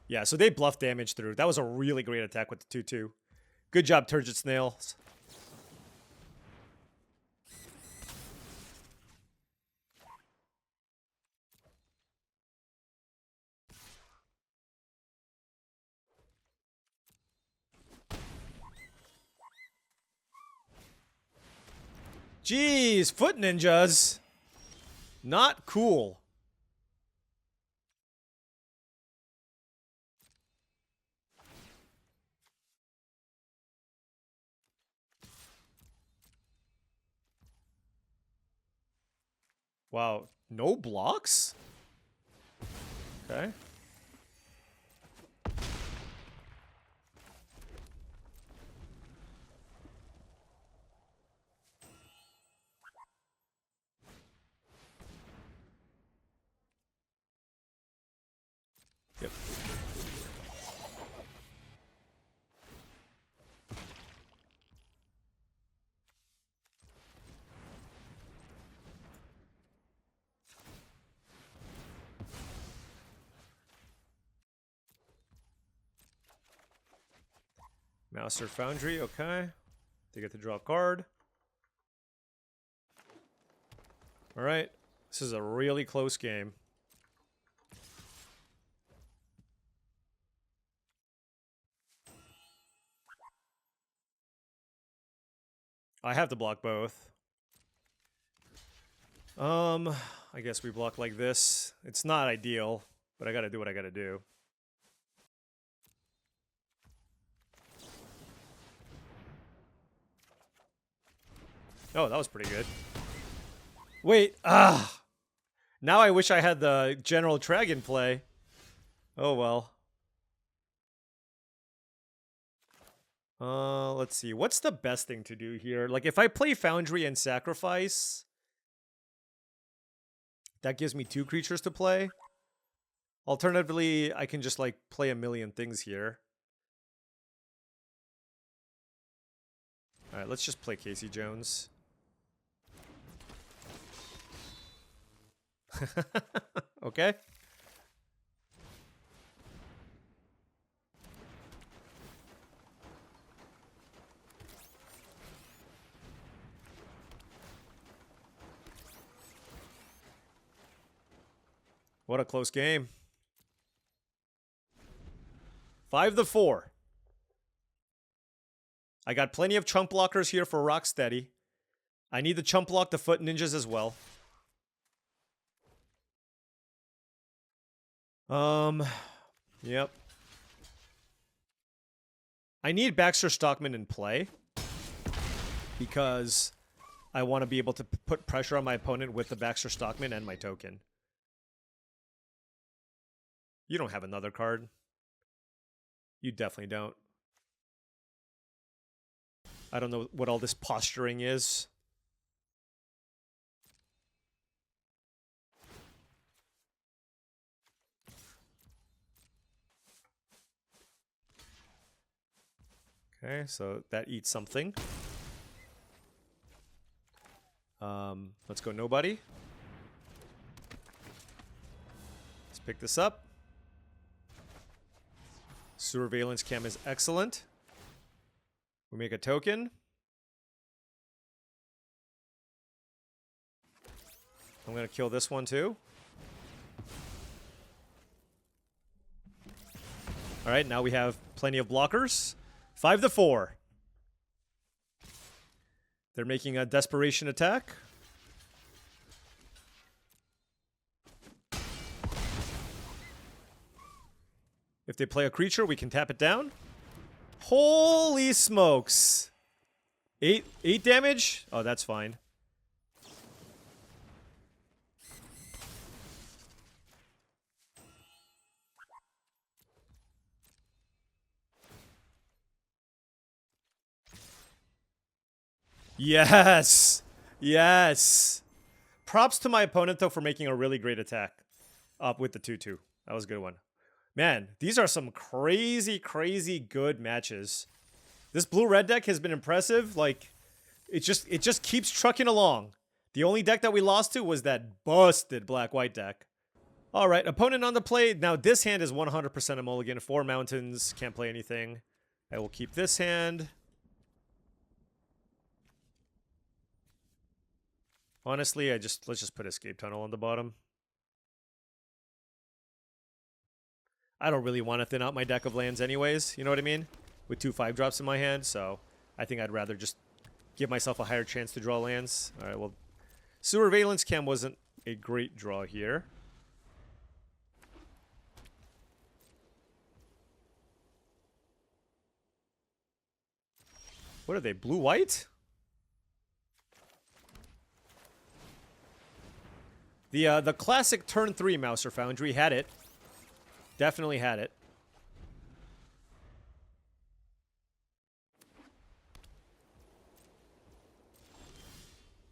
A: Yeah, so they bluff damage through. That was a really great attack with the 2/2. Good job, Turgid Snails. Jeez, foot ninjas. Not cool. Wow, no blocks? Okay. Yep. Master Foundry, okay. They get to draw a card. Alright. This is a really close game. I have to block both. I guess we block like this. It's not ideal, but I gotta do what I gotta do. Oh, that was pretty good. Wait, now I wish I had the General Trag in play. Oh well. Let's see. What's the best thing to do here? Like, if I play Foundry and sacrifice, that gives me 2 creatures to play. Alternatively, I can just, like, play a million things here. Alright, let's just play Casey Jones. Okay. What a close game. 5-4. I got plenty of chump blockers here for Rocksteady. I need the chump block the Foot Ninjas as well. Yep. I need Baxter Stockman in play because I want to be able to put pressure on my opponent with the Baxter Stockman and my token. You don't have another card. You definitely don't. I don't know what all this posturing is. Okay, so that eats something. Let's go nobody. Let's pick this up. Surveillance cam is excellent. We make a token. I'm going to kill this one too. Alright, now we have plenty of blockers. 5-4. They're making a desperation attack. If they play a creature, we can tap it down. Holy smokes. 8 damage? Oh, that's fine. Yes! Yes! Props to my opponent, though, for making a really great attack. Up with the 2-2. That was a good one. Man, these are some crazy, crazy good matches. This blue-red deck has been impressive. Like, it just keeps trucking along. The only deck that we lost to was that busted black-white deck. Alright, opponent on the play. Now, this hand is 100% a mulligan. 4 mountains, can't play anything. I will keep this hand. Honestly, let's just put Escape Tunnel on the bottom. I don't really want to thin out my deck of lands anyways, you know what I mean? With 2 5-drops in my hand, so I think I'd rather just give myself a higher chance to draw lands. Alright, well, Surveillance Cam wasn't a great draw here. What are they, blue-white? The classic turn 3 Mouser Foundry had it. Definitely had it.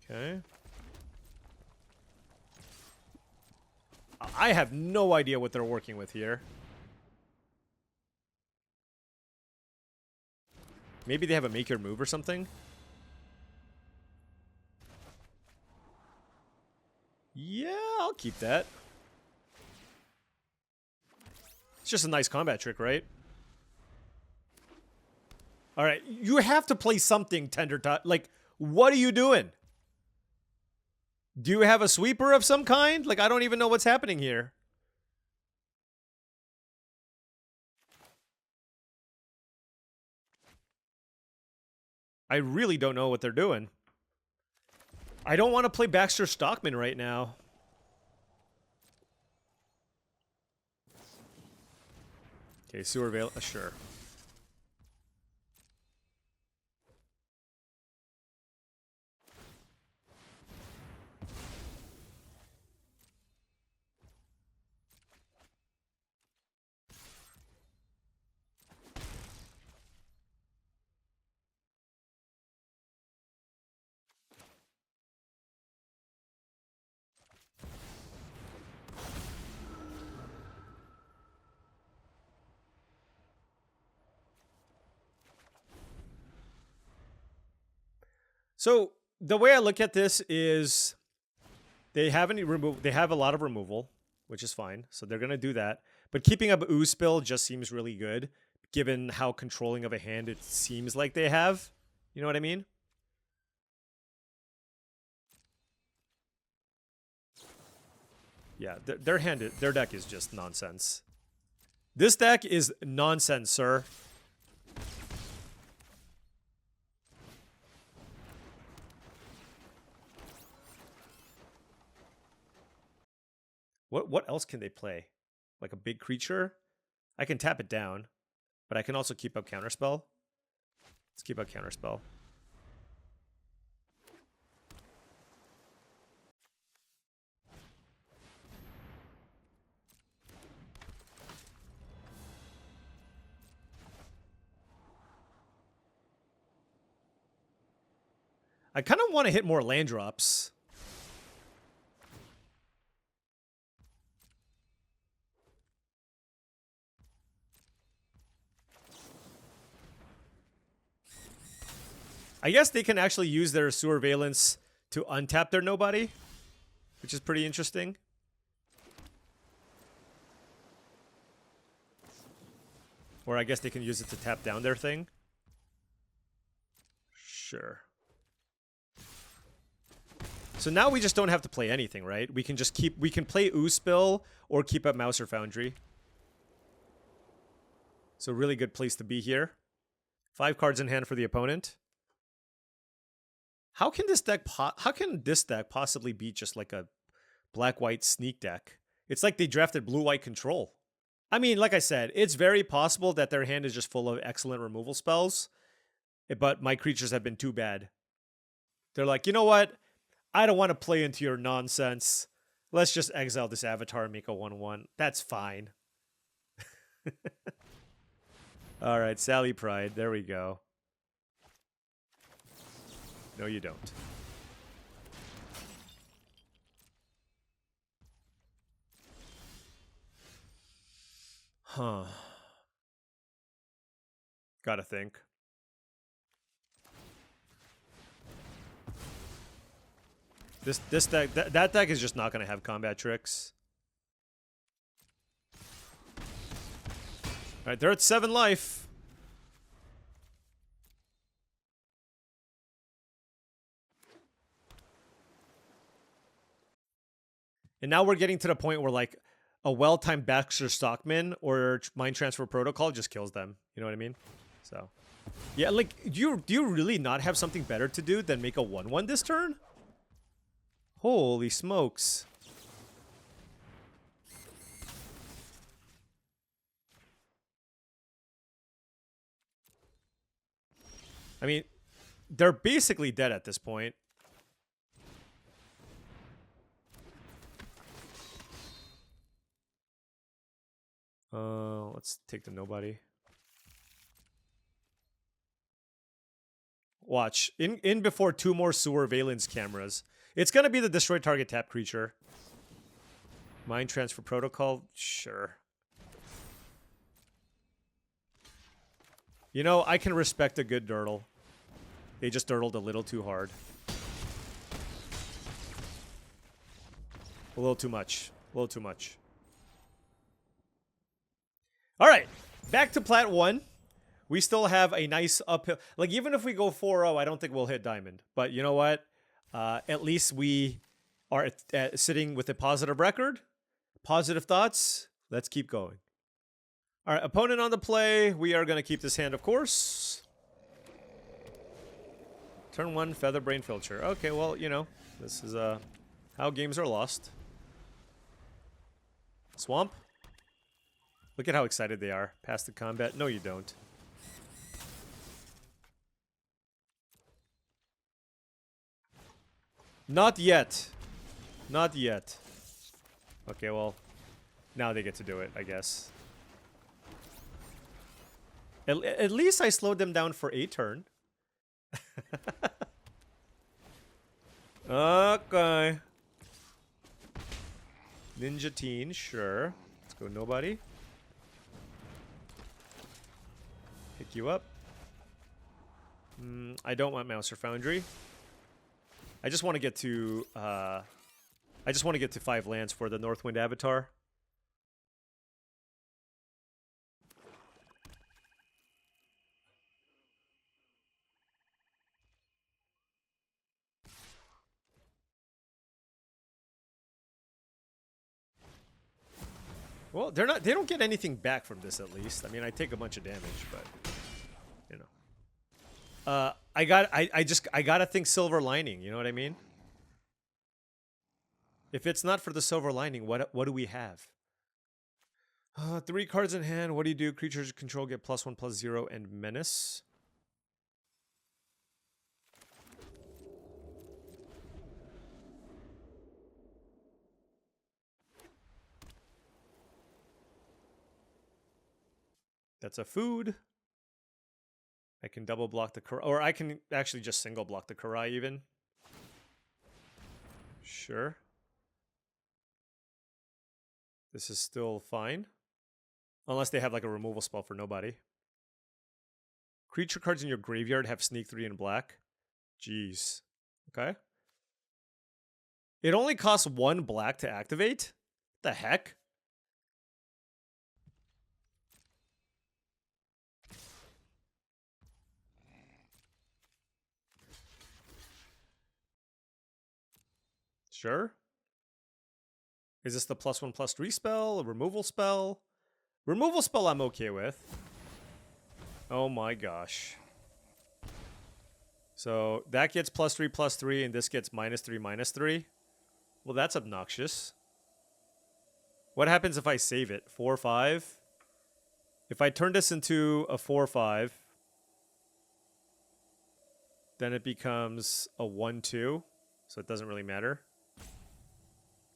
A: Okay. I have no idea what they're working with here. Maybe they have a make your move or something? Yeah, I'll keep that. It's just a nice combat trick, right? Alright, you have to play something, Tender Tot. Like, what are you doing? Do you have a sweeper of some kind? Like, I don't even know what's happening here. I really don't know what they're doing. I don't want to play Baxter Stockman right now. Okay, Sewer Veil, sure. So the way I look at this is they have a lot of removal, which is fine. So they're gonna do that. But keeping up ooze spill just seems really good, given how controlling of a hand it seems like they have. You know what I mean? Yeah, their deck is just nonsense. This deck is nonsense, sir. What else can they play? Like a big creature? I can tap it down, but I can also keep up Counterspell. Let's keep up Counterspell. I kind of want to hit more land drops. I guess they can actually use their Surveillance to untap their nobody, which is pretty interesting. Or I guess they can use it to tap down their thing. Sure. So now we just don't have to play anything, right? We can just we can play Ooze Spill or keep up Mouse or Foundry. So really good place to be here. 5 cards in hand for the opponent. How can this deck possibly be just like a black-white sneak deck? It's like they drafted blue-white control. I mean, like I said, it's very possible that their hand is just full of excellent removal spells, but my creatures have been too bad. They're like, you know what? I don't want to play into your nonsense. Let's just exile this avatar and make a 1/1. That's fine. All right, Sally Pride. There we go. No, you don't. Huh. Gotta think. This deck, that deck is just not gonna have combat tricks. All right, they're at 7 life. And now we're getting to the point where, like, a well-timed Baxter Stockman or Mind Transfer Protocol just kills them. You know what I mean? So, yeah, like, do you really not have something better to do than make a 1/1 this turn? Holy smokes. I mean, they're basically dead at this point. Let's take the nobody. Watch. In before 2 more Sewer Valence cameras. It's gonna be the destroy target tap creature. Mind Transfer Protocol? Sure. You know, I can respect a good Dirtle. They just dirtled a little too hard. A little too much. A little too much. All right, back to Plat 1. We still have a nice uphill. Like, even if we go 4-0, I don't think we'll hit Diamond. But you know what? At least we are sitting with a positive record. Positive thoughts. Let's keep going. All right, opponent on the play. We are going to keep this hand, of course. Turn 1, Featherbrain Filcher. Okay, well, you know, this is how games are lost. Swamp. Look at how excited they are. Pass the combat. No, you don't. Not yet. Not yet. Okay, well, now they get to do it, I guess. At least I slowed them down for a turn. Okay. Ninja Teen, sure. Let's go nobody. Pick you up. I don't want Mouse or Foundry. I just want to get to 5 lands for the Northwind Avatar. Well, they don't get anything back from this, at least. I mean, I take a bunch of damage, but you know. I gotta think silver lining, you know what I mean? If it's not for the silver lining, what do we have? 3 cards in hand. What do you do? Creatures you control get +1/+0 and menace. That's a food. I can double block the Karai, or I can actually just single block the Karai even. Sure. This is still fine. Unless they have like a removal spell for nobody. Creature cards in your graveyard have sneak 3 in black. Jeez. Okay. It only costs 1 black to activate? What the heck? Sure. Is this the +1/+3 spell? A removal spell? Removal spell I'm okay with. Oh my gosh. So that gets +3/+3 and this gets -3/-3. Well, that's obnoxious. What happens if I save it? 4/5? If I turn this into a 4/5, then it becomes a 1/2, so it doesn't really matter.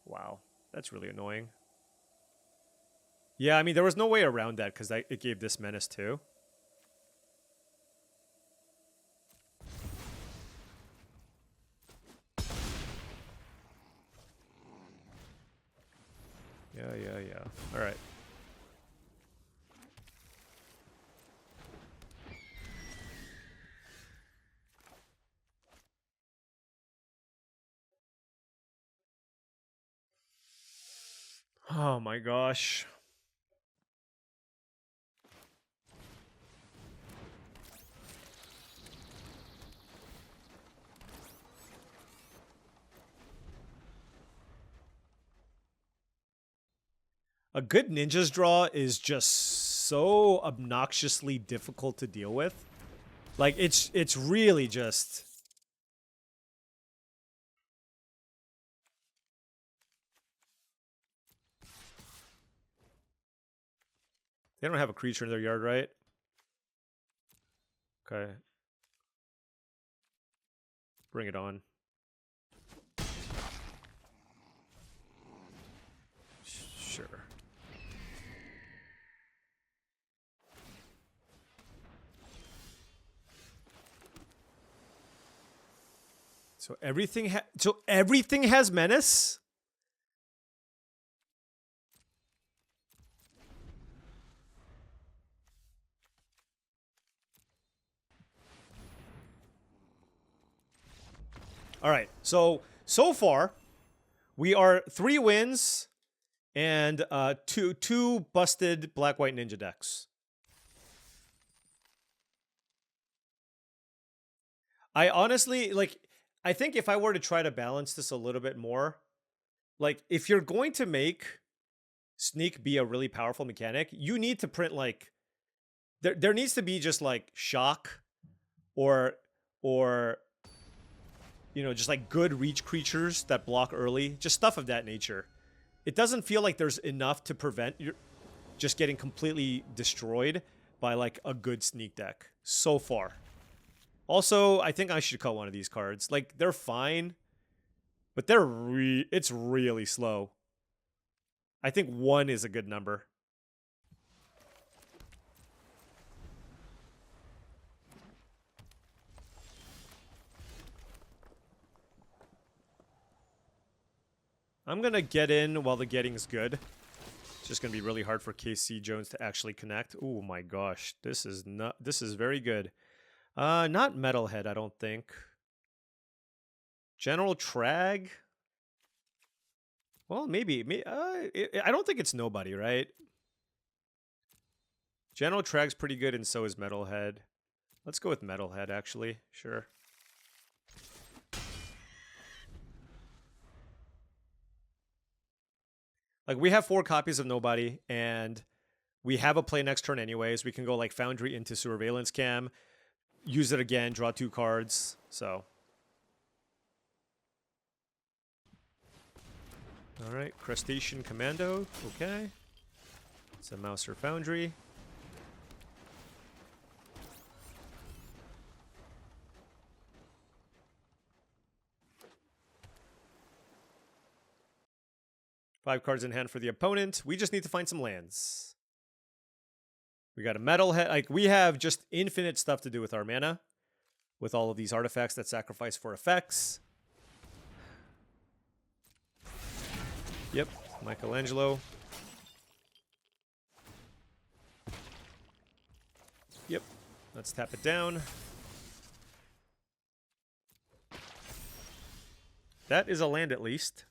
A: Wow, that's really annoying. Yeah, I mean, there was no way around that because it gave this menace too. Yeah. All right. Oh my gosh. A good ninja's draw is just so obnoxiously difficult to deal with. Like, it's really just... They don't have a creature in their yard, right? Okay. Bring it on. Sure. So everything has menace? All right. So far we are 3 wins and two busted black-white ninja decks. I honestly, like, I think if I were to try to balance this a little bit more, like, if you're going to make Sneak be a really powerful mechanic, you need to print, like, there needs to be just, like, Shock or you know, just, like, good reach creatures that block early. Just stuff of that nature. It doesn't feel like there's enough to prevent you just getting completely destroyed by, like, a good Sneak deck so far. Also, I think I should cut one of these cards. Like, they're fine, but it's really slow. I think 1 is a good number. I'm gonna get in while the getting's good. It's just gonna be really hard for KC Jones to actually connect. Oh my gosh, this is very good. Not Metalhead, I don't think. General Trag. Well, maybe. I don't think it's nobody, right? General Trag's pretty good, and so is Metalhead. Let's go with Metalhead, actually. Sure. Like, we have 4 copies of Nobody, and we have a play next turn anyways. We can go, like, Foundry into Surveillance Cam, use it again, draw 2 cards, so. Alright, Crustacean Commando, okay. It's a Mouser Foundry. Five cards in hand for the opponent. We just need to find some lands. We got a Metalhead. Like, we have just infinite stuff to do with our mana. With all of these artifacts that sacrifice for effects. Yep, Michelangelo. Yep, let's tap it down. That is a land at least.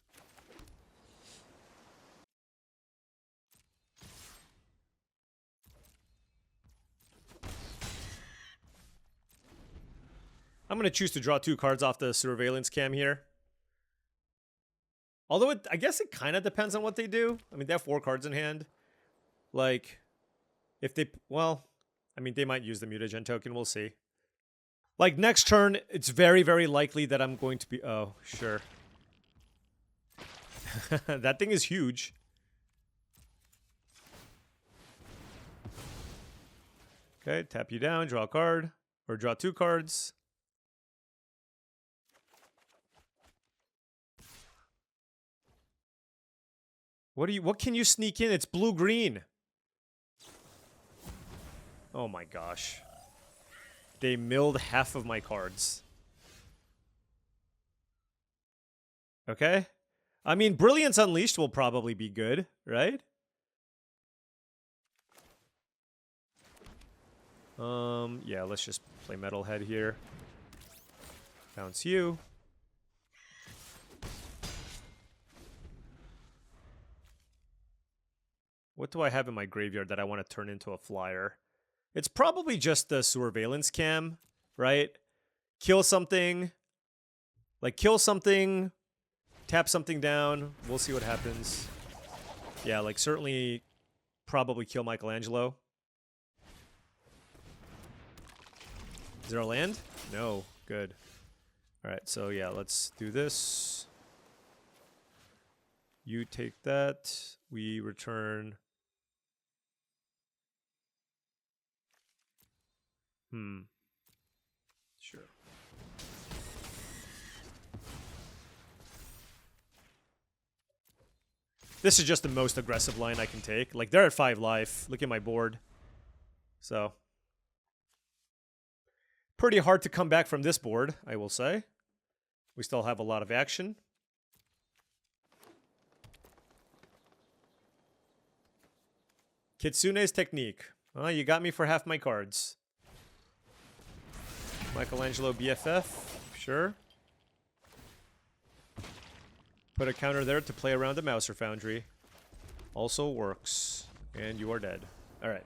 A: I'm going to choose to draw 2 cards off the Surveillance Cam here. Although, I guess it kind of depends on what they do. I mean, they have 4 cards in hand. Like, if they... Well, I mean, they might use the mutagen token. We'll see. Like, next turn, it's very, very likely that I'm going to be... Oh, sure. That thing is huge. Okay, tap you down, draw a card. Or draw 2 cards. What can you sneak in? It's blue-green. Oh my gosh. They milled half of my cards. Okay. I mean, Brilliance Unleashed will probably be good, right? Yeah, let's just play Metalhead here. Bounce you. What do I have in my graveyard that I want to turn into a flyer? It's probably just the Surveillance Cam, right? Kill something. Like, kill something. Tap something down. We'll see what happens. Yeah, like, certainly probably kill Michelangelo. Is there a land? No. Good. Alright, so yeah, let's do this. You take that. We return... Sure. This is just the most aggressive line I can take. Like, they're at 5 life. Look at my board. So. Pretty hard to come back from this board, I will say. We still have a lot of action. Kitsune's Technique. Oh, you got me for half my cards. Michelangelo BFF, sure. Put a counter there to play around the Mouser Foundry. Also works. And you are dead. Alright.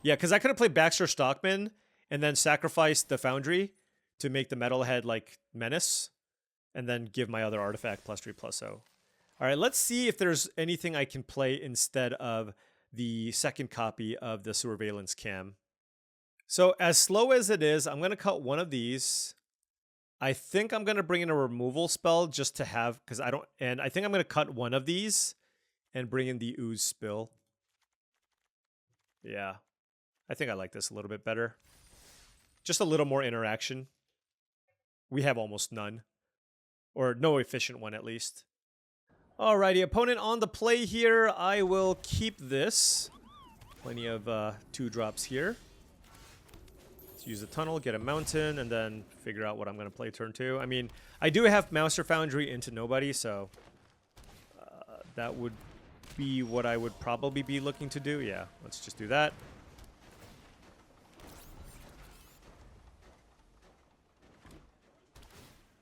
A: Yeah, because I could have played Baxter Stockman and then sacrifice the Foundry to make the Metalhead, like, menace. And then give my other artifact +3/+0. Alright, let's see if there's anything I can play instead of the second copy of the Surveillance Cam. So, as slow as it is, I'm going to cut one of these. I think I'm going to bring in a removal spell just to have, because I don't, and I think I'm going to cut one of these and bring in the Ooze Spill. Yeah. I think I like this a little bit better. Just a little more interaction. We have almost none. Or no efficient one, at least. Alrighty, opponent on the play here. I will keep this. Plenty of 2-drops here. Let's use the tunnel, get a mountain, and then figure out what I'm going to play turn 2. I mean, I do have Mouser Foundry into nobody, so that would be what I would probably be looking to do. Yeah, let's just do that.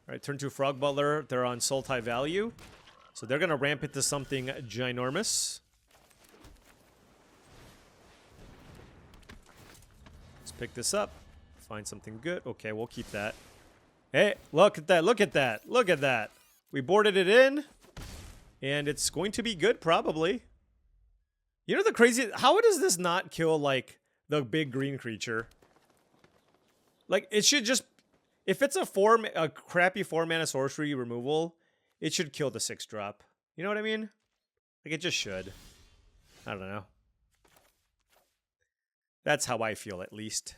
A: All right, turn 2 Frog Butler. They're on Salt High Value. So they're going to ramp into something ginormous. Let's pick this up. Find something good. Okay, we'll keep that. Hey, look at that. Look at that. Look at that. We boarded it in. And it's going to be good, probably. You know the crazy... How does this not kill, like, the big green creature? Like, it should just... If it's a crappy 4-mana sorcery removal, it should kill the 6-drop. You know what I mean? Like, it just should. I don't know. That's how I feel, at least.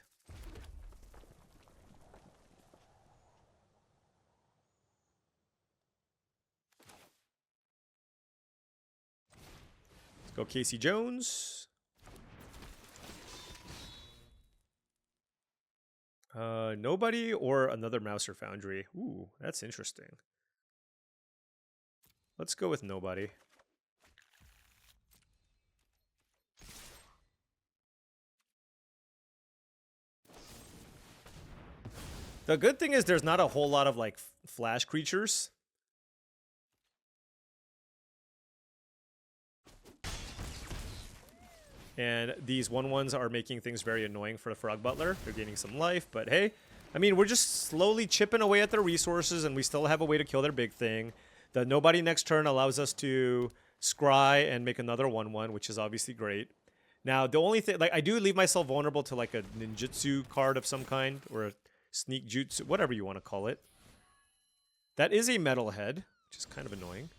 A: Let's go Casey Jones. Nobody or another Mouse or Foundry. Ooh, that's interesting. Let's go with nobody. The good thing is there's not a whole lot of, like, flash creatures. And these 1/1s are making things very annoying for the Frog Butler. They're gaining some life, but hey. I mean, we're just slowly chipping away at their resources, and we still have a way to kill their big thing. The nobody next turn allows us to scry and make another 1/1, which is obviously great. Now, the only thing... Like, I do leave myself vulnerable to, like, a ninjutsu card of some kind, or a sneak jutsu, whatever you want to call it. That is a metalhead, which is kind of annoying.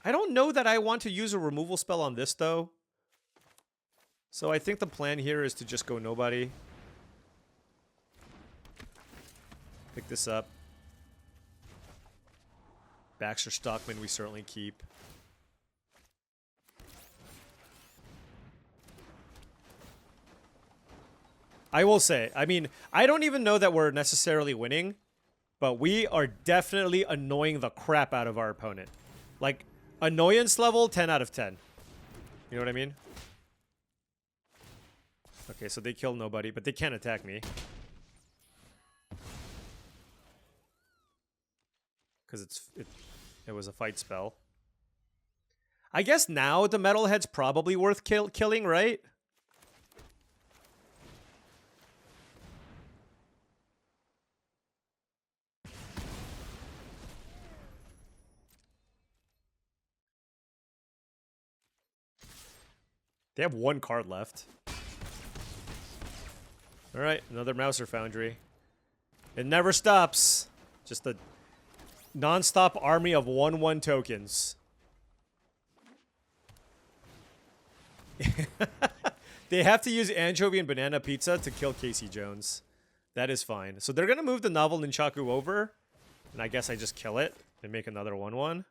A: I don't know that I want to use a removal spell on this, though. So I think the plan here is to just go nobody. Pick this up. Baxter Stockman we certainly keep. I will say, I mean, I don't even know that we're necessarily winning, but we are definitely annoying the crap out of our opponent. Like, annoyance level, 10 out of 10. You know what I mean? Okay, so they kill nobody, but they can't attack me. Because it was a fight spell. I guess now the metalhead's probably worth killing, right? They have 1 card left. Alright, another Mouser Foundry. It never stops. Just a non-stop army of 1/1 tokens. They have to use anchovy and banana pizza to kill Casey Jones. That is fine. So they're going to move the Novel Nunchaku over. And I guess I just kill it and make another 1/1.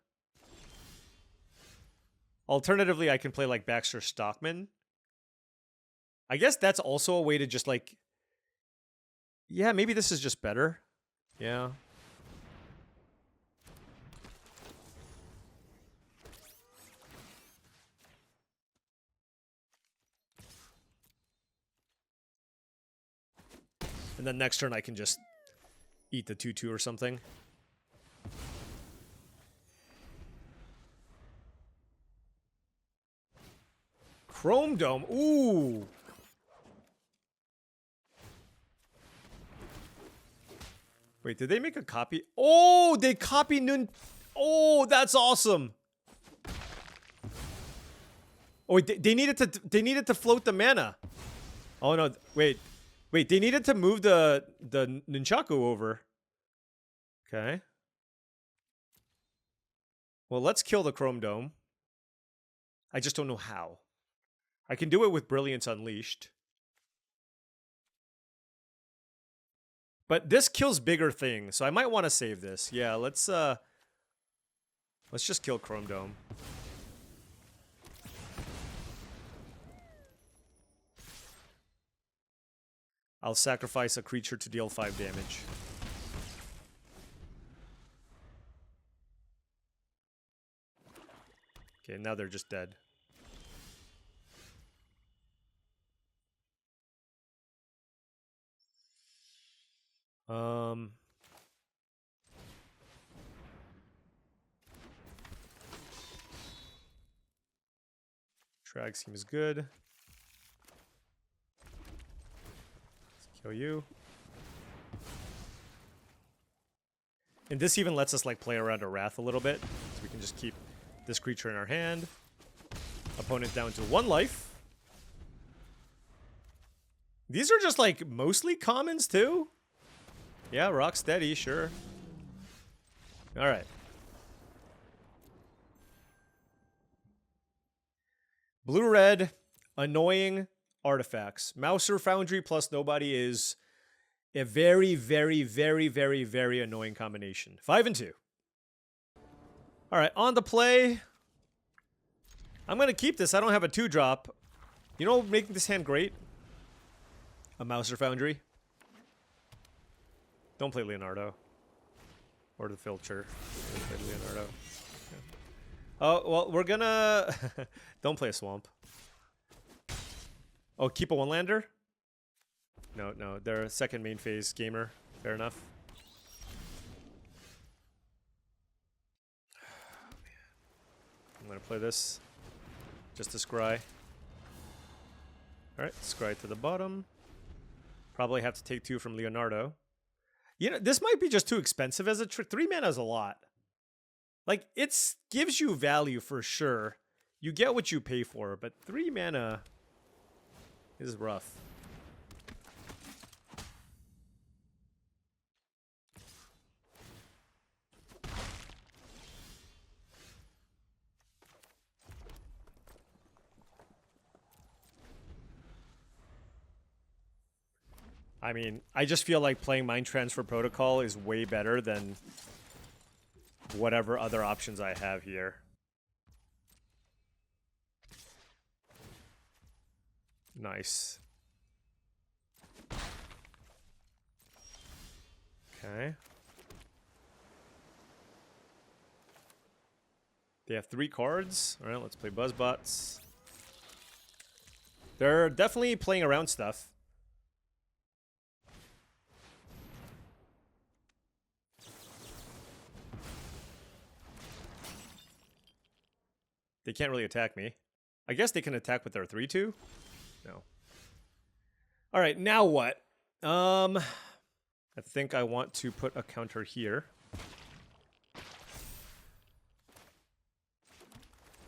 A: Alternatively, I can play like Baxter Stockman. I guess that's also a way to just like... Yeah, maybe this is just better. Yeah. And then next turn I can just eat the 2/2 or something. Chrome Dome. Ooh. Wait, did they make a copy? Oh, they copy Nun. Oh, that's awesome. Oh, wait, they needed to float the mana. Oh no, wait. Wait, they needed to move the Nunchaku over. Okay. Well, let's kill the Chrome Dome. I just don't know how. I can do it with Brilliance Unleashed. But this kills bigger things, so I might want to save this. Yeah, let's just kill Chrome Dome. I'll sacrifice a creature to deal 5 damage. Okay, now they're just dead. Drag seems good. Let's kill you. And this even lets us like play around a Wrath a little bit. So we can just keep this creature in our hand. Opponent down to 1 life. These are just like mostly commons too. Yeah, rock steady, sure. All right. Blue-red, annoying artifacts. Mouser Foundry plus nobody is a very, very, very, very, very annoying combination. 5 and 2. All right, on the play. I'm going to keep this. I don't have a 2-drop. You know what would make this hand great? A Mouser Foundry. Don't play Leonardo. Or the Filcher. Don't play Leonardo. Oh, well, we're gonna... Don't play a Swamp. Oh, keep a one-lander? No, no, they're a second main phase gamer. Fair enough. I'm gonna play this. Just a Scry. Alright, Scry to the bottom. Probably have to take 2 from Leonardo. You know, this might be just too expensive as a trick. 3 mana is a lot. Like, it gives you value for sure. You get what you pay for, but 3 mana is rough. I mean, I just feel like playing Mind Transfer Protocol is way better than whatever other options I have here. Nice. Okay. They have 3 cards. All right, let's play Buzzbots. They're definitely playing around stuff. They can't really attack me. I guess they can attack with their 3/2. No. All right, now what? I think I want to put a counter here.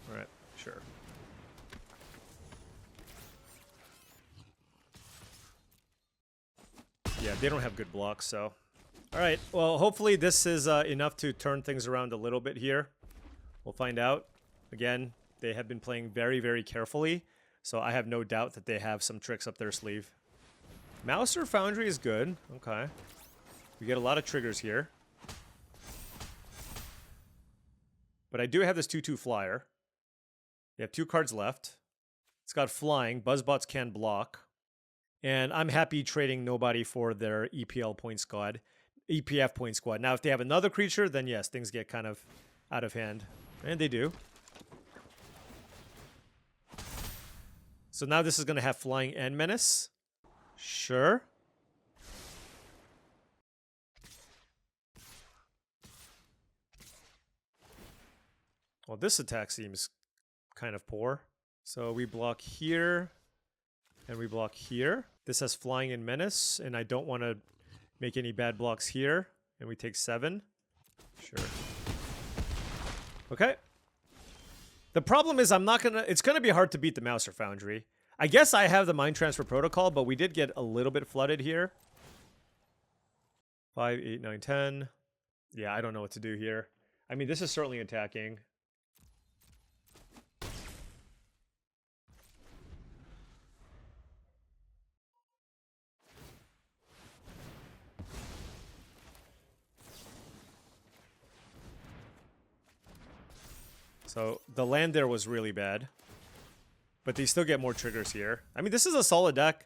A: All right, sure. Yeah, they don't have good blocks, so. All right, well, hopefully this is enough to turn things around a little bit here. We'll find out. Again, they have been playing very, very carefully, so I have no doubt that they have some tricks up their sleeve. Mouser Foundry is good. Okay. We get a lot of triggers here. But I do have this 2/2 flyer. They have 2 cards left. It's got flying. Buzzbots can block. And I'm happy trading nobody for their EPL point squad. EPF point squad. Now, if they have another creature, then yes, things get kind of out of hand. And they do. So now this is going to have flying and menace. Sure. Well, this attack seems kind of poor. So we block here, and we block here. This has flying and menace, and I don't want to make any bad blocks here. And we take 7. Sure. Okay. The problem is it's gonna be hard to beat the Mouser Foundry. I guess I have the Mind Transfer Protocol, but we did get a little bit flooded here. 5, 8, 9, 10. Yeah, I don't know what to do here. I mean, this is certainly attacking. So the land there was really bad. But they still get more triggers here. I mean, this is a solid deck.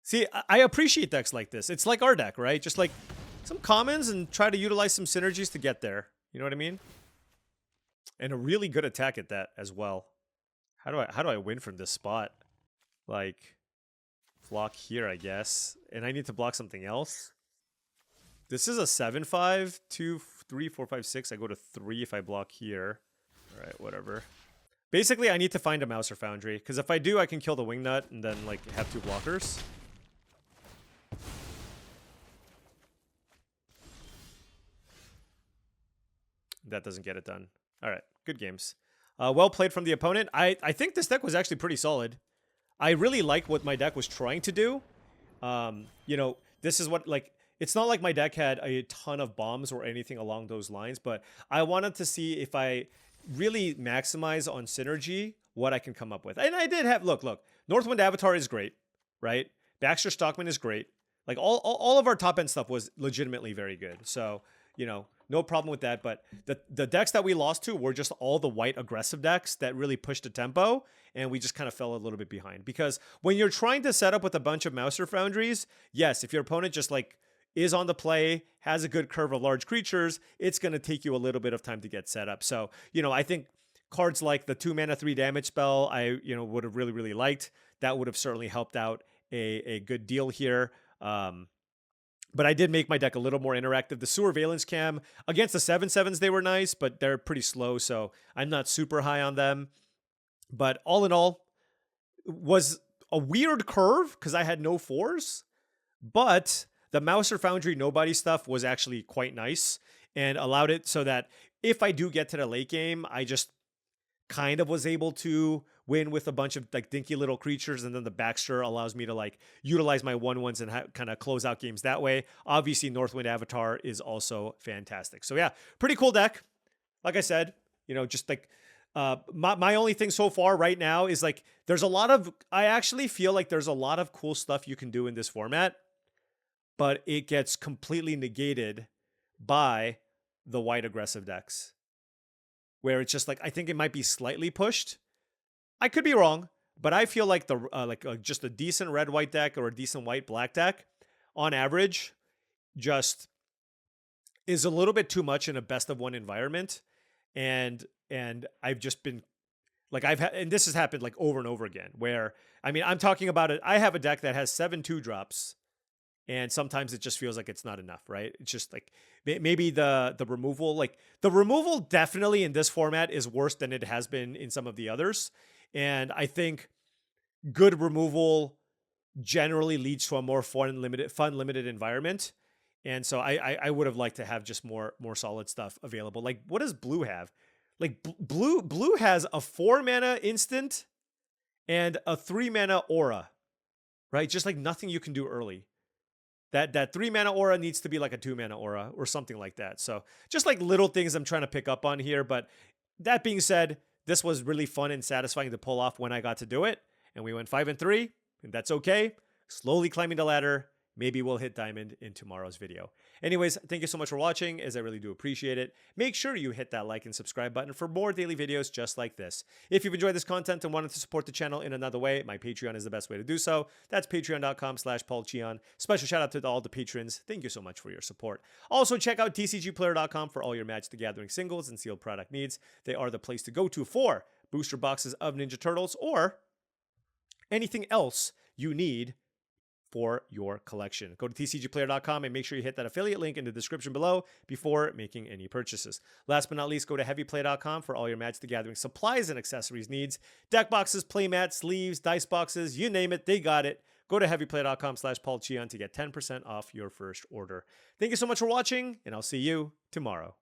A: See, I appreciate decks like this. It's like our deck, right? Just like some commons and try to utilize some synergies to get there. You know what I mean? And a really good attack at that as well. How do I win from this spot? Like, block here, I guess. And I need to block something else. This is a 7-5, 2, 3, 4, 5, 6. I go to 3 if I block here. All right, whatever. Basically, I need to find a Mouse or Foundry, because if I do, I can kill the Wingnut and then like have 2 blockers. That doesn't get it done. All right, good games. Well played from the opponent. I think this deck was actually pretty solid. I really like what my deck was trying to do. You know, this is what, like, it's not like my deck had a ton of bombs or anything along those lines, but I wanted to see if I really maximize on synergy what I can come up with. And I did have, look, Northwind Avatar is great, right? Baxter Stockman is great. Like, all of our top-end stuff was legitimately very good. So, you know, no problem with that. But the decks that we lost to were just all the white aggressive decks that really pushed the tempo, and we just kind of fell a little bit behind. Because when you're trying to set up with a bunch of Mouser Foundries, yes, if your opponent just like is on the play, has a good curve of large creatures, it's going to take you a little bit of time to get set up. So, you know, I think cards like the 2 mana 3 damage spell, I, you know, would have really liked. That would have certainly helped out a good deal here. But I did make my deck a little more interactive. The Sewer Valence Cam, against the 7/7s, they were nice, but they're pretty slow, so I'm not super high on them. But all in all, was a weird curve because I had no 4s, but the Mouser Foundry Nobody stuff was actually quite nice and allowed it so that if I do get to the late game, I just kind of was able to win with a bunch of like dinky little creatures, and then the Baxter allows me to like utilize my 1/1s and kind of close out games that way. Obviously, Northwind Avatar is also fantastic. So yeah, pretty cool deck. Like I said, you know, just like my only thing so far right now is like there's a lot of, I actually feel like there's a lot of cool stuff you can do in this format, but it gets completely negated by the white aggressive decks, where it's just like, I think it might be slightly pushed. I could be wrong, but I feel like the just a decent red-white deck or a decent white-black deck, on average, just is a little bit too much in a best-of-1 environment. And I've just been, like, and this has happened like over and over again, where, I mean, I'm talking about it. I have a deck that has 7 2-drops, and sometimes it just feels like it's not enough, right? It's just like maybe the removal, like the removal definitely in this format is worse than it has been in some of the others. And I think good removal generally leads to a more fun limited environment. And so I would have liked to have just more solid stuff available. Like, what does blue have? Like blue has a 4 mana instant and a 3 mana aura, right? Just like nothing you can do early. That 3 mana aura needs to be like a 2 mana aura or something like that. So just like little things I'm trying to pick up on here. But that being said, this was really fun and satisfying to pull off when I got to do it. And we went 5-3, and that's okay. Slowly climbing the ladder. Maybe we'll hit diamond in tomorrow's video. Anyways, thank you so much for watching, as I really do appreciate it. Make sure you hit that like and subscribe button for more daily videos just like this. If you've enjoyed this content and wanted to support the channel in another way, my Patreon is the best way to do so. That's patreon.com/paulcheon. Special shout out to all the patrons. Thank you so much for your support. Also, check out TCGplayer.com for all your Magic the Gathering singles and sealed product needs. They are the place to go to for booster boxes of Ninja Turtles or anything else you need for your collection. Go to TCGplayer.com and make sure you hit that affiliate link in the description below before making any purchases. Last but not least, go to HeavyPlay.com for all your Magic the Gathering supplies and accessories needs. Deck boxes, playmats, sleeves, dice boxes, you name it, they got it. Go to HeavyPlay.com/paulcheon to get 10% off your first order. Thank you so much for watching, and I'll see you tomorrow.